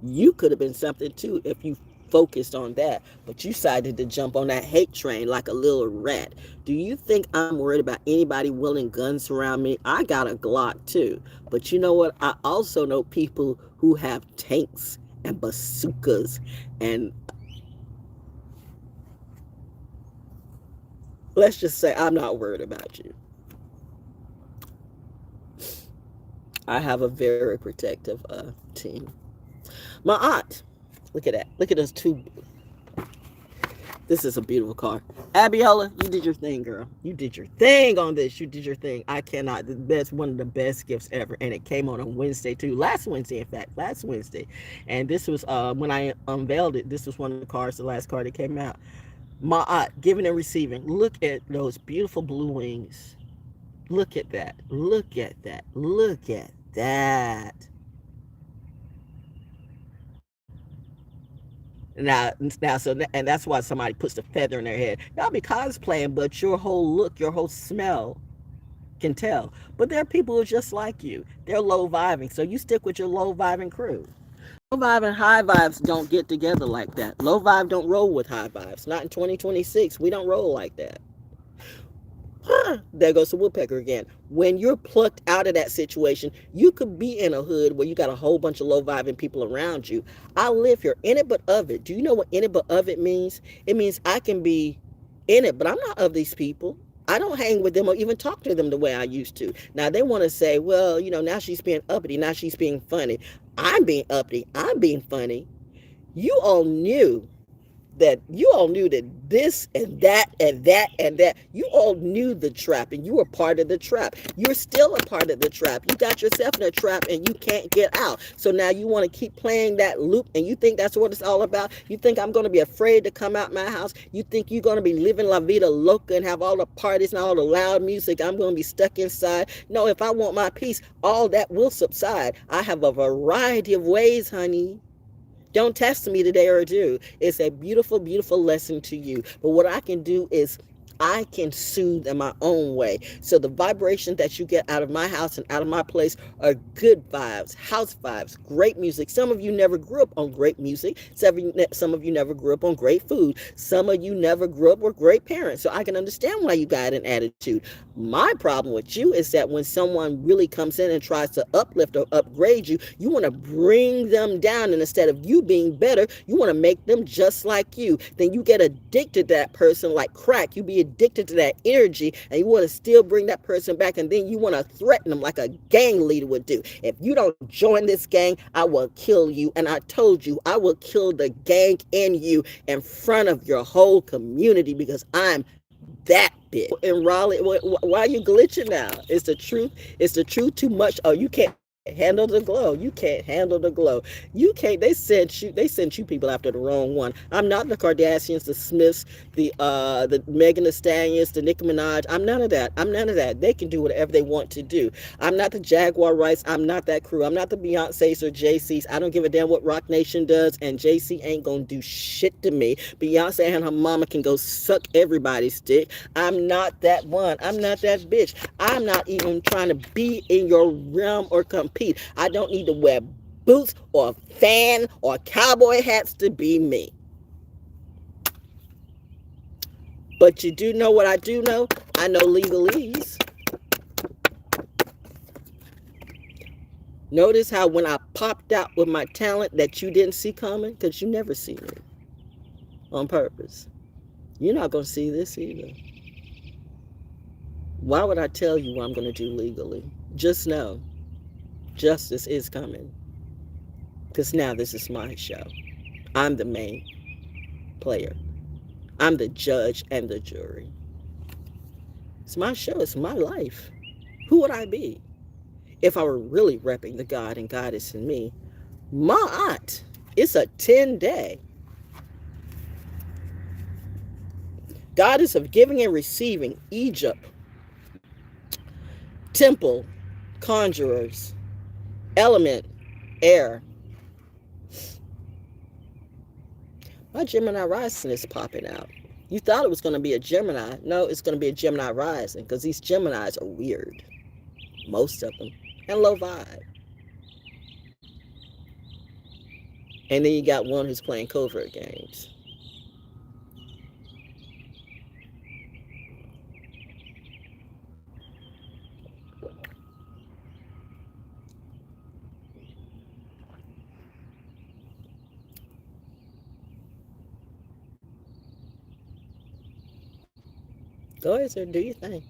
You could have been something too if you focused on that, but you decided to jump on that hate train like a little rat. Do you think I'm worried about anybody wielding guns around me? I got a Glock too, but you know what? I also know people who have tanks and bazookas, and let's just say I'm not worried about you. I have a very protective team. My aunt, look at that. Look at those two. This is a beautiful car. Abiola, you did your thing, girl. You did your thing on this. You did your thing. I cannot. That's one of the best gifts ever. And it came on a Wednesday, too. Last Wednesday, in fact. Last Wednesday. And this was, when I unveiled it, this was one of the cars, the last car that came out. My aunt, giving and receiving. Look at those beautiful blue wings. Look at that. Look at that. Look at that. Now, and that's why somebody puts the feather in their head. Y'all be cosplaying, but your whole look, your whole smell can tell. But there are people who are just like you. They're low vibing, so you stick with your low vibing crew. Low vibe and high vibes don't get together like that. Low vibe don't roll with high vibes. Not in 2026. We don't roll like that. There goes the woodpecker again. When you're plucked out of that situation, you could be in a hood where you got a whole bunch of low vibing people around you. I live here, in it but of it. Do you know what in it but of it means? It means I can be in it, but I'm not of these people. I don't hang with them or even talk to them the way I used to. Now they want to say, well, now she's being uppity, now she's being funny. I'm being uppity, I'm being funny. You all knew that this and that and that and that, you all knew the trap and you were part of the trap. You're still a part of the trap. You got yourself in a trap and you can't get out. So now you want to keep playing that loop and you think that's what it's all about. You think I'm going to be afraid to come out my house. You think you're going to be living la vida loca and have all the parties and all the loud music. I'm going to be stuck inside. No, if I want my peace, all that will subside. I have a variety of ways, honey. Don't test me today or do. It's a beautiful, beautiful lesson to you. But what I can do is I can soothe in my own way. So the vibration that you get out of my house and out of my place are good vibes, house vibes, great music. Some of you never grew up on great music. Some of you never grew up on great food. Some of you never grew up with great parents. So I can understand why you got an attitude. My problem with you is that when someone really comes in and tries to uplift or upgrade you, you want to bring them down. And instead of you being better, you want to make them just like you. Then you get addicted to that person like crack. You be addicted to that energy and you want to still bring that person back, and then you want to threaten them like a gang leader would do. If you don't join this gang, I will kill you. And I told you, I will kill the gang in you in front of your whole community because I'm that bitch. In Raleigh, why are you glitching now? It's the truth. It's the truth too much. Oh, you can't handle the glow. You can't handle the glow. You can't. They sent you people after the wrong one. I'm not the Kardashians, the Smiths, the Megan Thee Stallions, the Nicki Minaj. I'm none of that. I'm none of that. They can do whatever they want to do. I'm not the Jaguar Rights. I'm not that crew. I'm not the Beyonces or JCs. I don't give a damn what Rock Nation does, and JC ain't gonna do shit to me. Beyonce and her mama can go suck everybody's dick. I'm not that one. I'm not that bitch. I'm not even trying to be in your realm or compete. I don't need to wear boots or fan or cowboy hats to be me. But you do know what I do know? I know legalese. Notice how when I popped out with my talent that you didn't see coming? Because you never see me on purpose. You're not going to see this either. Why would I tell you what I'm going to do legally? Just know. Justice is coming. Because now this is my show. I'm the main player. I'm the judge and the jury. It's my show. It's my life. Who would I be if I were really repping the God and Goddess in me? Ma'at. It's a 10-day. Goddess of giving and receiving, Egypt. Temple, conjurers. Element, air. My Gemini rising is popping out. You thought it was going to be a Gemini. No, it's going to be a Gemini rising because these Geminis are weird. Most of them. And low vibe. And then you got one who's playing covert games. Go ahead, sir. Do your thing.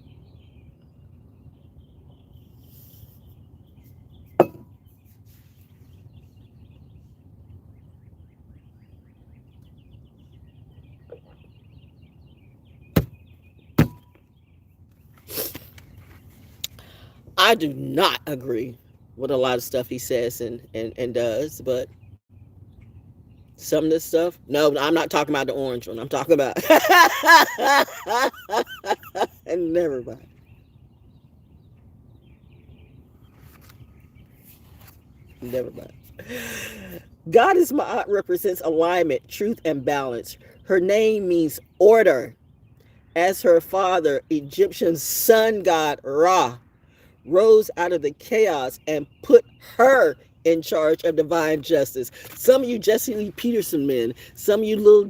I do not agree with a lot of stuff he says and does, but some of this stuff, no, I'm not talking about the orange one. I'm talking about and never mind. Never mind. Goddess Ma'at represents alignment, truth, and balance. Her name means order. As her father, Egyptian sun god Ra, rose out of the chaos and put her in charge of divine justice. Some of you Jesse Lee Peterson men, some of you little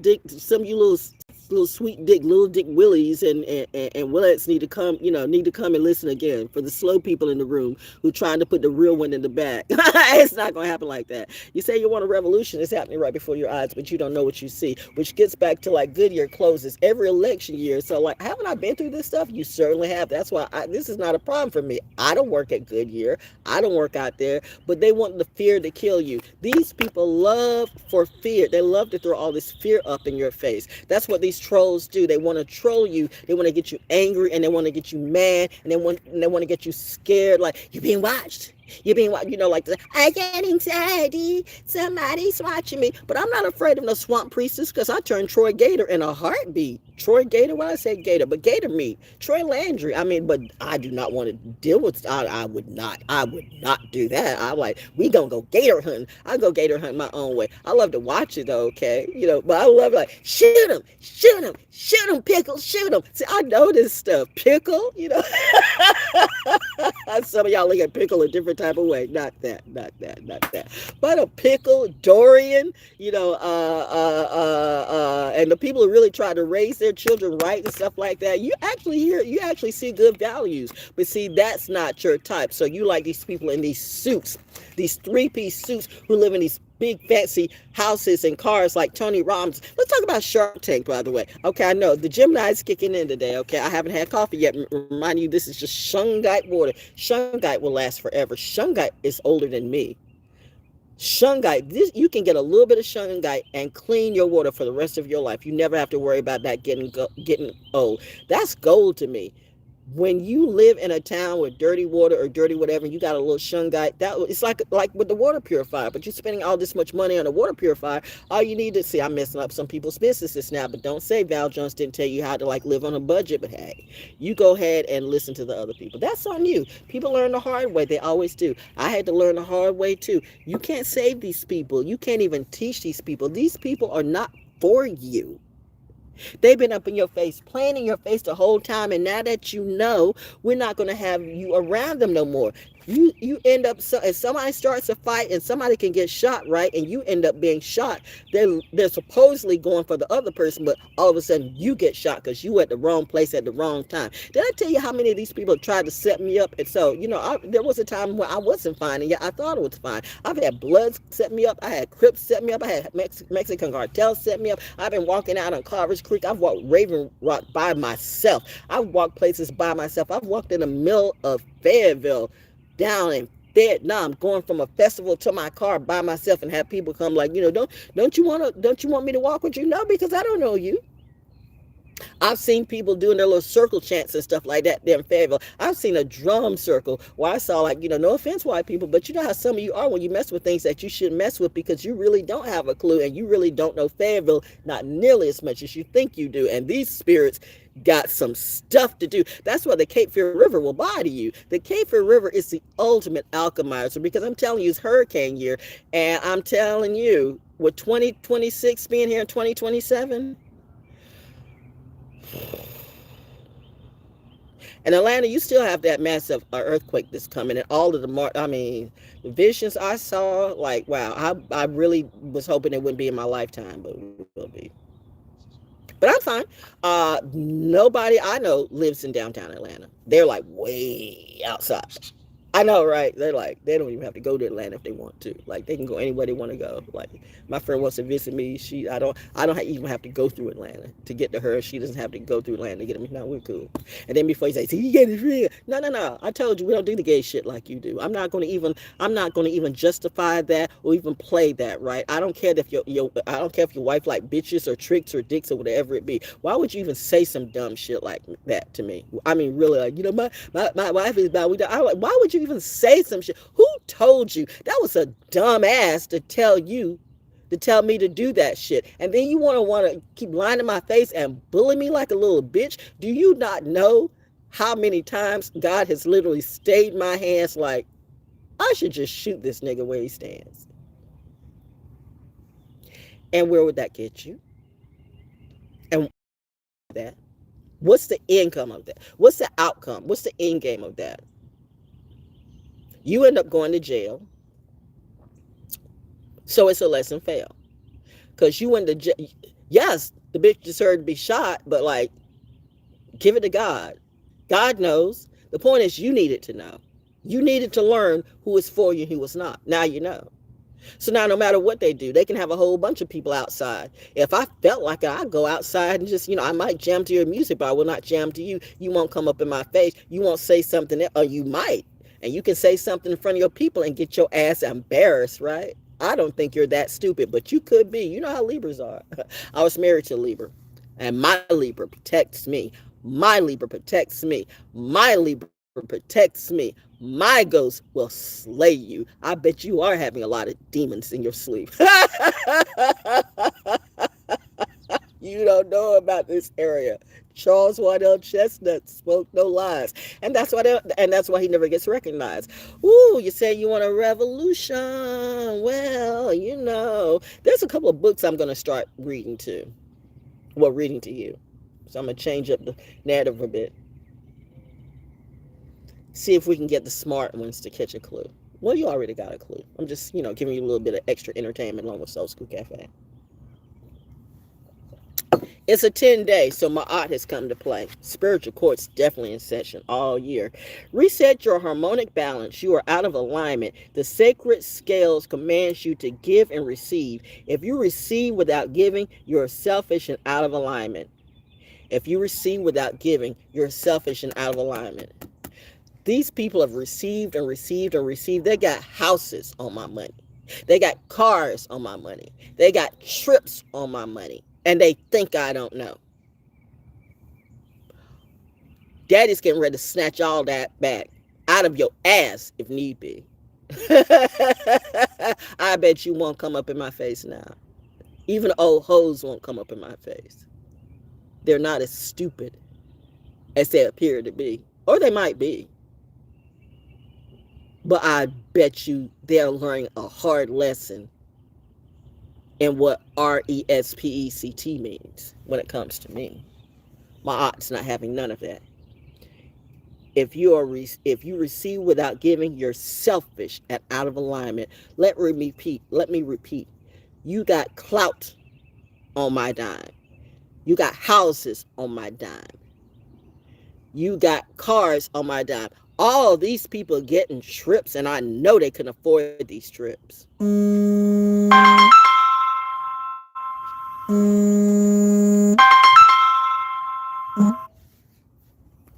sweet dick, little dick willies and Willets need to come and listen again. For the slow people in the room who trying to put the real one in the back. It's not going to happen like that. You say you want a revolution, it's happening right before your eyes, but you don't know what you see, which gets back to like Goodyear closes every election year. So like, haven't I been through this stuff? You certainly have. That's why this is not a problem for me. I don't work at Goodyear. I don't work out there, but they want the fear to kill you. These people love for fear. They love to throw all this fear up in your face. That's what these trolls do. They want to troll you. They want to get you angry, and they want to get you mad, and they want to get you scared. Like, you're being watched. You're being watched. Like, I get anxiety. Somebody's watching me. But I'm not afraid of no swamp priestess because I turned Troy Gator in a heartbeat. Troy Gator, why I say Gator, but Gator meat. Troy Landry. I mean, but I do not want to deal with. I would not do that. I'm like, we gonna go Gator hunting. I go Gator hunting my own way. I love to watch it though. Okay, but I love like shoot him, Pickle, shoot him. See, I know this stuff. Pickle, Some of y'all look at Pickle a different type of way. Not that. But a Pickle, Dorian, and the people who really try to raise their children right and stuff like that, you actually see good values. But see, that's not your type. So you like these people in these suits, these three-piece suits who live in these big fancy houses and cars like Tony Robbins. Let's talk about Shark Tank, by the way. Okay, I know the Gemini is kicking in today. Okay, I haven't had coffee yet. Remind you, this is just Shungite water. Shungite will last forever. Shungite is older than me. Shungite, you can get a little bit of Shungite and clean your water for the rest of your life. You never have to worry about that getting old. That's gold to me. When you live in a town with dirty water or dirty whatever, you got a little Shungite, it's like with the water purifier, but you're spending all this much money on a water purifier. All you need to see, I'm messing up some people's businesses now, but don't say Val Jones didn't tell you how to live on a budget. But hey, you go ahead and listen to the other people. That's on you. People learn the hard way. They always do. I had to learn the hard way too. You can't save these people. You can't even teach these people. These people are not for you. They've been up in your face, playing in your face the whole time, and now that you know, we're not going to have you around them no more. You end up, if somebody starts a fight and somebody can get shot, right, and you end up being shot, they're supposedly going for the other person, but all of a sudden you get shot because you were at the wrong place at the wrong time. Did I tell you how many of these people tried to set me up? And so, there was a time where I wasn't fine, and yet I thought it was fine. I've had Bloods set me up. I had Crips set me up. I had Mexican cartels set me up. I've been walking out on Carver's Creek. I've walked Raven Rock by myself. I've walked places by myself. I've walked in the middle of Fayetteville, down in Vietnam, going from a festival to my car by myself and have people come like, don't you want me to walk with you? No, because I don't know you. I've seen people doing their little circle chants and stuff like that there in Fayetteville. I've seen a drum circle where I saw, like, no offense, white people, but you know how some of you are when you mess with things that you shouldn't mess with because you really don't have a clue and you really don't know Fayetteville not nearly as much as you think you do. And these spirits got some stuff to do. That's why the Cape Fear River will lie to you. The Cape Fear River is the ultimate alchemizer because I'm telling you, it's hurricane year. And I'm telling you, with 2026 being here in 2027, in Atlanta, you still have that massive earthquake that's coming, and all of the visions I saw, like, wow, I really was hoping it wouldn't be in my lifetime, but it will be. But I'm fine. Nobody I know lives in downtown Atlanta. They're like way outside. I know, right? They're like, they don't even have to go to Atlanta if they want to. Like, they can go anywhere they want to go. Like, my friend wants to visit me. I don't even have to go through Atlanta to get to her. She doesn't have to go through Atlanta to get to me. No, we're cool. And then before you say, see, you get it real. No. I told you we don't do the gay shit like you do. I'm not going to even justify that or even play that, right? I don't care if I don't care if your wife like bitches or tricks or dicks or whatever it be. Why would you even say some dumb shit like that to me? I mean, really, like, my wife is bad. Why would you even say some shit? Who told you? That was a dumb ass to tell me to do that shit. And then you want to keep lying in my face and bully me like a little bitch? Do you not know how many times God has literally stayed my hands like, I should just shoot this nigga where he stands? And where would that get you? And that, what's the income of that? What's the outcome? What's the end game of that? You end up going to jail. So it's a lesson fail. Because you went to jail. Yes, the bitch deserved to be shot, but like, give it to God. God knows. The point is, you needed to know. You needed to learn who is for you and who was not. Now you know. So now no matter what they do, they can have a whole bunch of people outside. If I felt like it, I'd go outside and just, I might jam to your music, but I will not jam to you. You won't come up in my face. You won't say something, or you might. And you can say something in front of your people and get your ass embarrassed, right? I don't think you're that stupid, but you could be. You know how Libras are. I was married to a Libra, and my Libra protects me. My Libra protects me. My Libra protects me. My ghost will slay you. I bet you are having a lot of demons in your sleep. You don't know about this area. Charles Waddell Chestnut spoke no lies, and that's why he never gets recognized. Ooh, you say you want a revolution? Well, there's a couple of books I'm going to start reading to. Well, reading to you. So I'm going to change up the narrative a bit. See if we can get the smart ones to catch a clue. Well, you already got a clue. I'm just, giving you a little bit of extra entertainment along with Soul School Cafe. It's a 10-day, so my art has come to play. Spiritual court's definitely in session all year. Reset your harmonic balance. You are out of alignment. The sacred scales commands you to give and receive. If you receive without giving, you're selfish and out of alignment. If you receive without giving, you're selfish and out of alignment. These people have received and received and received. They got houses on my money. They got cars on my money. They got trips on my money. And they think I don't know. Daddy's getting ready to snatch all that back out of your ass if need be. I bet you won't come up in my face now. Even old hoes won't come up in my face. They're not as stupid as they appear to be. Or they might be. But I bet you they're learning a hard lesson in what RESPECT means when it comes to me. My aunt's not having none of that. If you receive without giving, you're selfish and out of alignment. Let me repeat. You got clout on my dime. You got houses on my dime. You got cars on my dime. All these people getting trips, and I know they can afford these trips.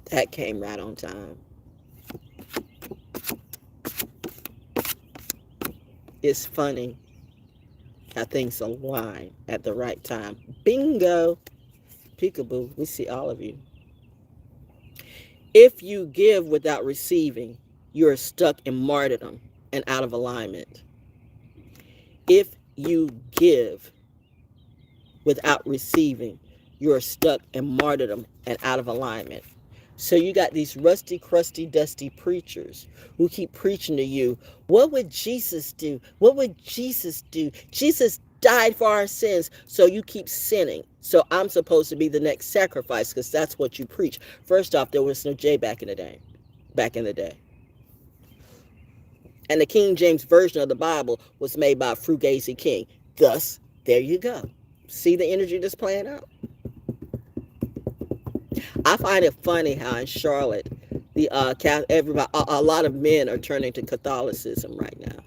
That came right on time. It's funny how things align at the right time. Bingo! Peekaboo, we see all of you. If you give without receiving, you are stuck in martyrdom and out of alignment. If you give without receiving, you are stuck in martyrdom and out of alignment. So you got these rusty, crusty, dusty preachers who keep preaching to you, what would Jesus do? What would Jesus do? Jesus died for our sins, so you keep sinning. So I'm supposed to be the next sacrifice because that's what you preach. First off, there was no J back in the day. And the King James Version of the Bible was made by a Fugazi king. Thus, there you go. See the energy that's playing out? I find it funny how in Charlotte, everybody, a lot of men are turning to Catholicism right now.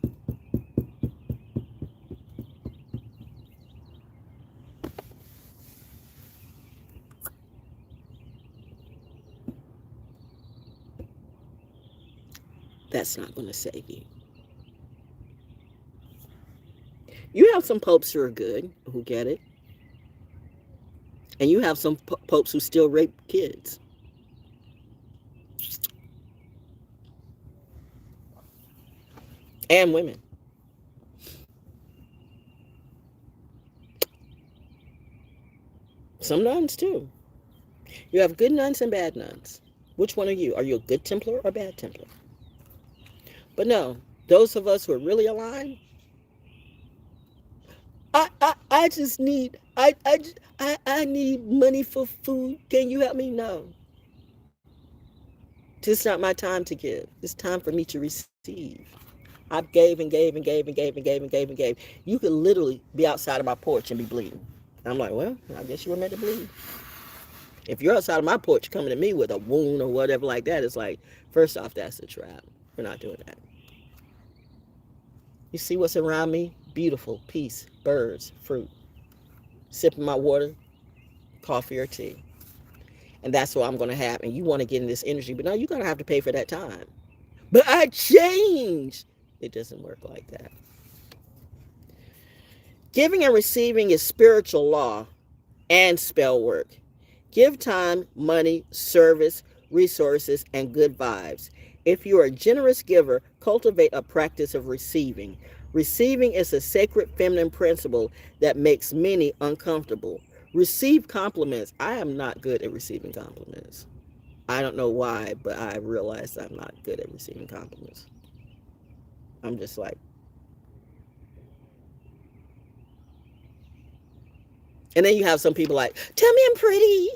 That's not going to save you. You have some popes who are good, who get it. And you have some popes who still rape kids. And women. Some nuns too. You have good nuns and bad nuns. Which one are you? Are you a good Templar or a bad Templar? But no, those of us who are really aligned, I just need, I need money for food. Can you help me? No. It's not my time to give. It's time for me to receive. I gave and gave and gave and gave and gave and gave and gave. You could literally be outside of my porch and be bleeding. I'm like, well, I guess you were meant to bleed. If you're outside of my porch coming to me with a wound or whatever like that, it's like, first off, that's a trap. We're not doing that. You see what's around me? Beautiful, peace, birds, fruit. Sipping my water, coffee or tea. And that's what I'm going to have. And you want to get in this energy, but now you're going to have to pay for that time. But I changed. It doesn't work like that. Giving and receiving is spiritual law and spell work. Give time, money, service, resources, and good vibes. If you are a generous giver, cultivate a practice of receiving. Receiving is a sacred feminine principle that makes many uncomfortable. Receive compliments. I am not good at receiving compliments. I don't know why, but I realize I'm not good at receiving compliments. I'm just like, and then you have some people like, tell me I'm pretty.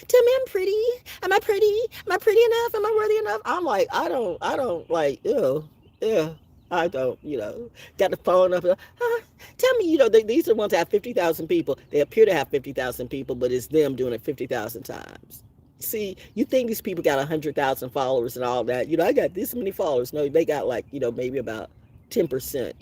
Tell me I'm pretty. Am I pretty? Am I pretty enough? Am I worthy enough? I'm like, I don't like, I don't, got the phone up. Tell me, these are the ones that have 50,000 people. They appear to have 50,000 people, but it's them doing it 50,000 times. See, you think these people got 100,000 followers and all that. I got this many followers. No, they got like, maybe about 10%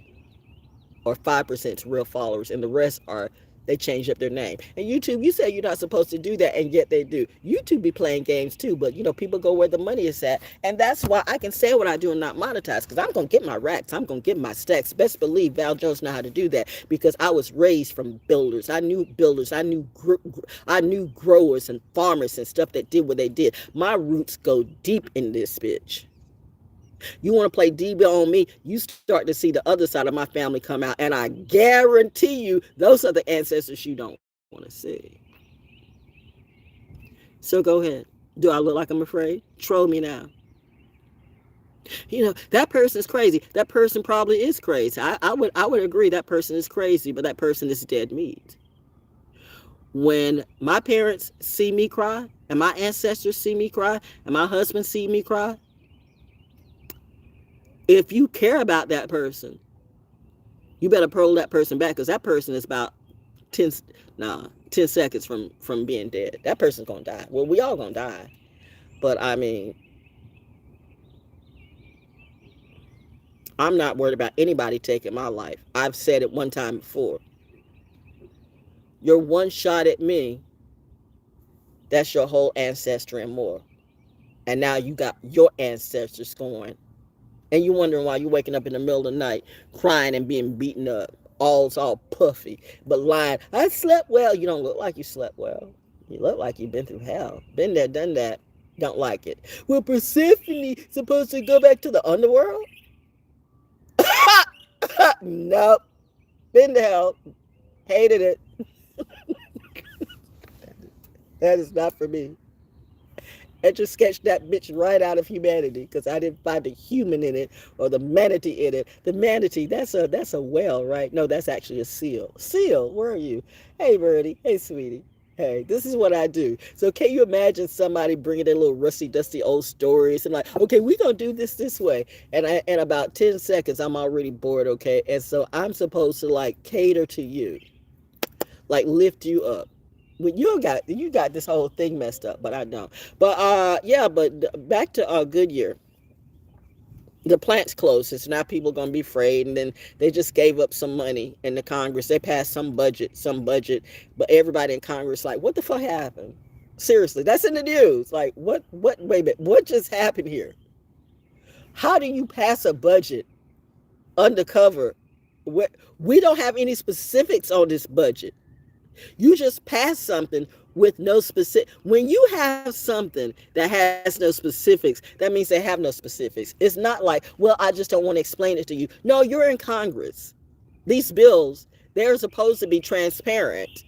or 5% real followers, and the rest are, they change up their name. And YouTube, you say you're not supposed to do that, and yet they do. YouTube be playing games too, but people go where the money is at, and that's why I can say what I do and not monetize, because I'm gonna get my racks, I'm gonna get my stacks. Best believe Val Jones know how to do that, because I was raised from builders. I knew builders. I knew growers and farmers and stuff that did what they did. My roots go deep in this bitch. You want to play DB on me, you start to see the other side of my family come out, and I guarantee you those are the ancestors you don't want to see. So go ahead. Do I look like I'm afraid? Troll me now. That person is crazy. That person probably is crazy. I would agree that person is crazy, but that person is dead meat. When my parents see me cry, and my ancestors see me cry, and my husband see me cry, if you care about that person, you better pull that person back, because that person is about 10 seconds from being dead. That person's going to die. Well, we all going to die. But I mean, I'm not worried about anybody taking my life. I've said it one time before. You're one shot at me. That's your whole ancestry and more. And now you got your ancestors going And you wondering why you're waking up in the middle of the night crying and being beaten up. All's all puffy, but lying. I slept well. You don't look like you slept well. You look like you've been through hell. Been there, done that. Don't like it. Well, Persephone supposed to go back to the underworld? Nope. Been to hell. Hated it. That is not for me. And just sketch that bitch right out of humanity because I didn't find the human in it or the manatee in it. The manatee, that's a whale, right? No, that's actually a seal. Seal, where are you? Hey, birdie. Hey, sweetie. Hey, this is what I do. So can you imagine somebody bringing their little rusty, dusty old stories and like, okay, we're going to do this way. And in about 10 seconds, I'm already bored, okay? And so I'm supposed to like cater to you, like lift you up. But you got this whole thing messed up, but I don't. But yeah, but back to Goodyear. The plant's closed, so now people are gonna be afraid, and then they just gave up some money in the Congress. They passed some budget, but everybody in Congress like, what the fuck happened? Seriously, that's in the news. Like, what? Wait a minute, what just happened here? How do you pass a budget undercover? We don't have any specifics on this budget. You just pass something with no specific. When you have something that has no specifics, that means they have no specifics. It's not like, well, I just don't want to explain it to you. No, you're in Congress. These bills, they're supposed to be transparent.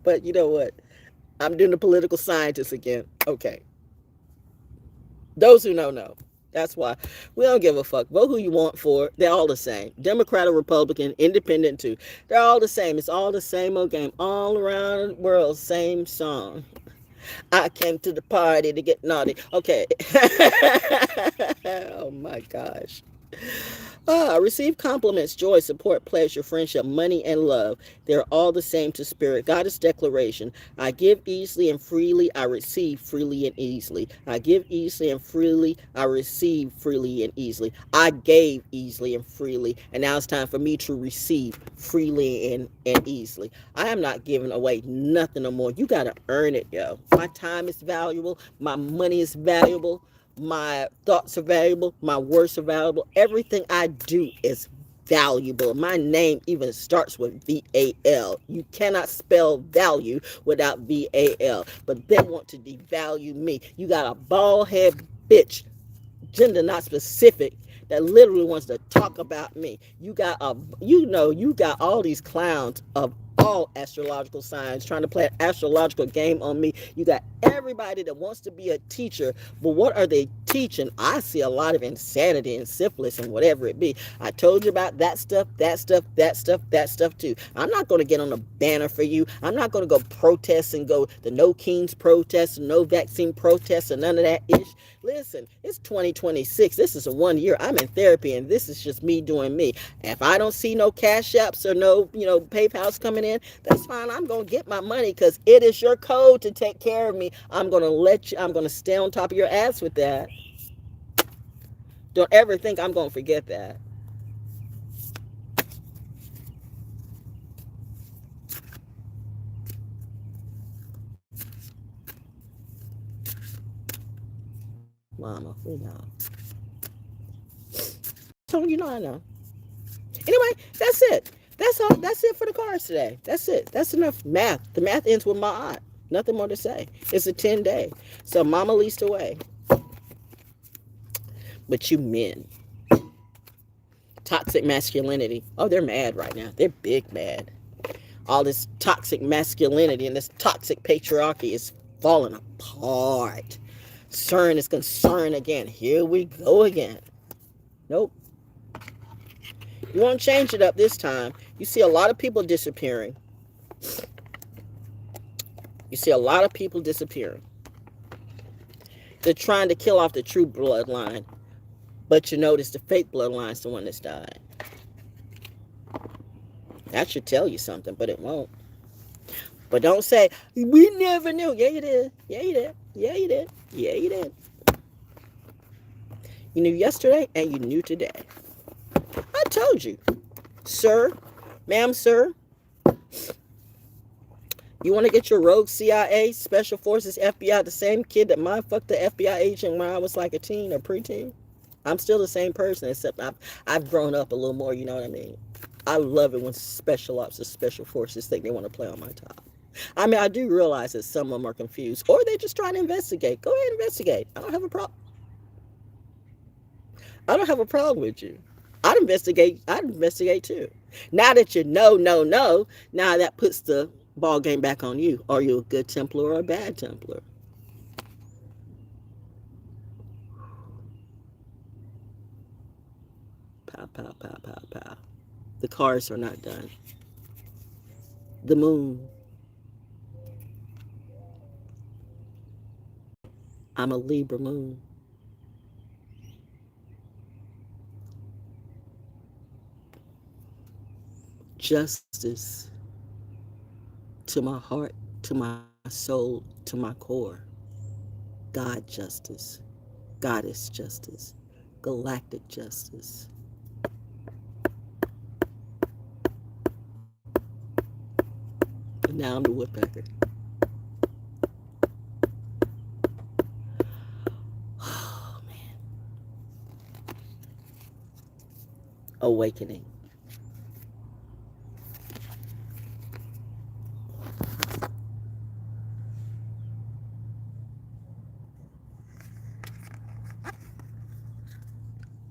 But you know what? I'm doing the political scientist again. Okay. Those who know. That's why we don't give a fuck. Vote who you want for. They're all the same. Democrat or Republican, independent too. They're all the same. It's all the same old game. All around the world, same song. I came to the party to get naughty. Okay. Oh my gosh. Receive compliments, joy, support, pleasure, friendship, money, and love. They're all the same to spirit. Goddess declaration. I give easily and freely. I receive freely and easily. I give easily and freely. I receive freely and easily. I gave easily and freely. And now it's time for me to receive freely and easily. I am not giving away nothing no more. You got to earn it, yo. My time is valuable. My money is valuable. My thoughts are valuable. My words are valuable. Everything I do is valuable. My name even starts with VAL. You cannot spell value without VAL. But they want to devalue me. You got a bald head bitch, gender not specific, that literally wants to talk about me. You got all these clowns of all astrological signs trying to play an astrological game on me. You got everybody that wants to be a teacher, but what are they teaching? I see a lot of insanity and syphilis and whatever it be. I told you about that stuff too. I'm not going to get on a banner for you. I'm not going to go protest and go the no kings protest, no vaccine protest, and none of that ish. Listen, it's 2026. This is a 1 year. I'm in therapy, and this is just me doing me. If I don't see no cash apps or no, PayPal's coming in, that's fine. I'm going to get my money because it is your code to take care of me. I'm going to stay on top of your ass with that. Don't ever think I'm going to forget that. Mama, we know. So I know. Anyway, that's it. That's all. That's it for the cards today. That's it. That's enough math. The math ends with my aunt. Nothing more to say. It's a 10-day. So mama leased away. But you men. Toxic masculinity. Oh, they're mad right now. They're big mad. All this toxic masculinity and this toxic patriarchy is falling apart. CERN is concerned again. Here we go again. Nope. You want to change it up this time. You see a lot of people disappearing. They're trying to kill off the true bloodline. But you notice the fake bloodline's the one that's died. That should tell you something, but it won't. But don't say, we never knew. Yeah, you did. Yeah, you did. Yeah, you did. Yeah, you did. You knew yesterday and you knew today. I told you. Sir, ma'am, sir. You want to get your rogue CIA, Special Forces, FBI, the same kid that mind fucked the FBI agent when I was like a teen or preteen? I'm still the same person, except I've grown up a little more, you know what I mean? I love it when special ops or special forces think they want to play on my top. I mean, I do realize that some of them are confused, or they're just trying to investigate. Go ahead and investigate. I don't have a problem. I don't have a problem with you. I'd investigate. I'd investigate too. Now that you know, now that puts the ball game back on you. Are you a good Templar or a bad Templar? Pow, pow, pow, pow, pow. The cards are not done. The moon. I'm a Libra moon. Justice to my heart, to my soul, to my core. God justice, goddess justice, galactic justice. And now I'm the woodpecker. Oh man. Awakening.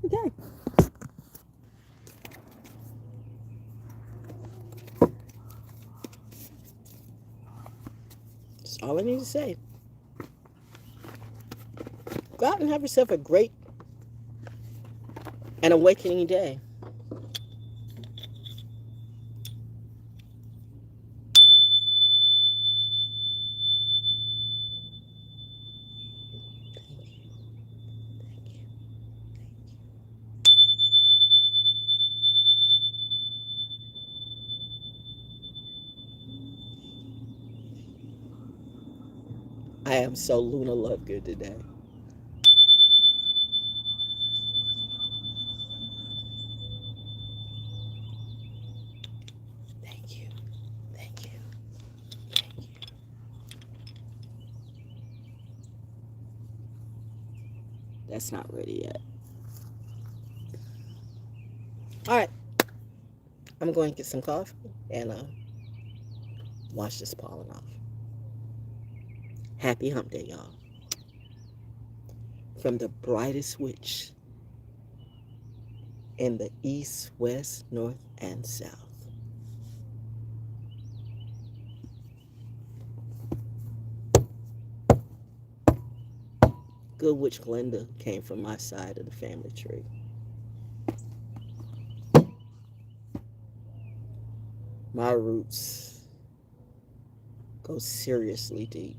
Okay. That's all I need to say. Go out and have yourself a great and awakening day. I am so Luna Lovegood today. Thank you. Thank you. Thank you. That's not ready yet. All right. I'm going to get some coffee and wash this pollen off. Happy hump day, y'all. From the brightest witch in the east, west, north, and south. Good witch Glenda came from my side of the family tree. My roots go seriously deep.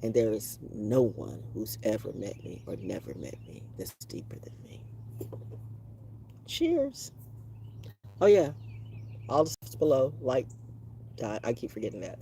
And there is no one who's ever met me or never met me that's deeper than me. Cheers. Oh, yeah. All the stuff's below. Like, I keep forgetting that.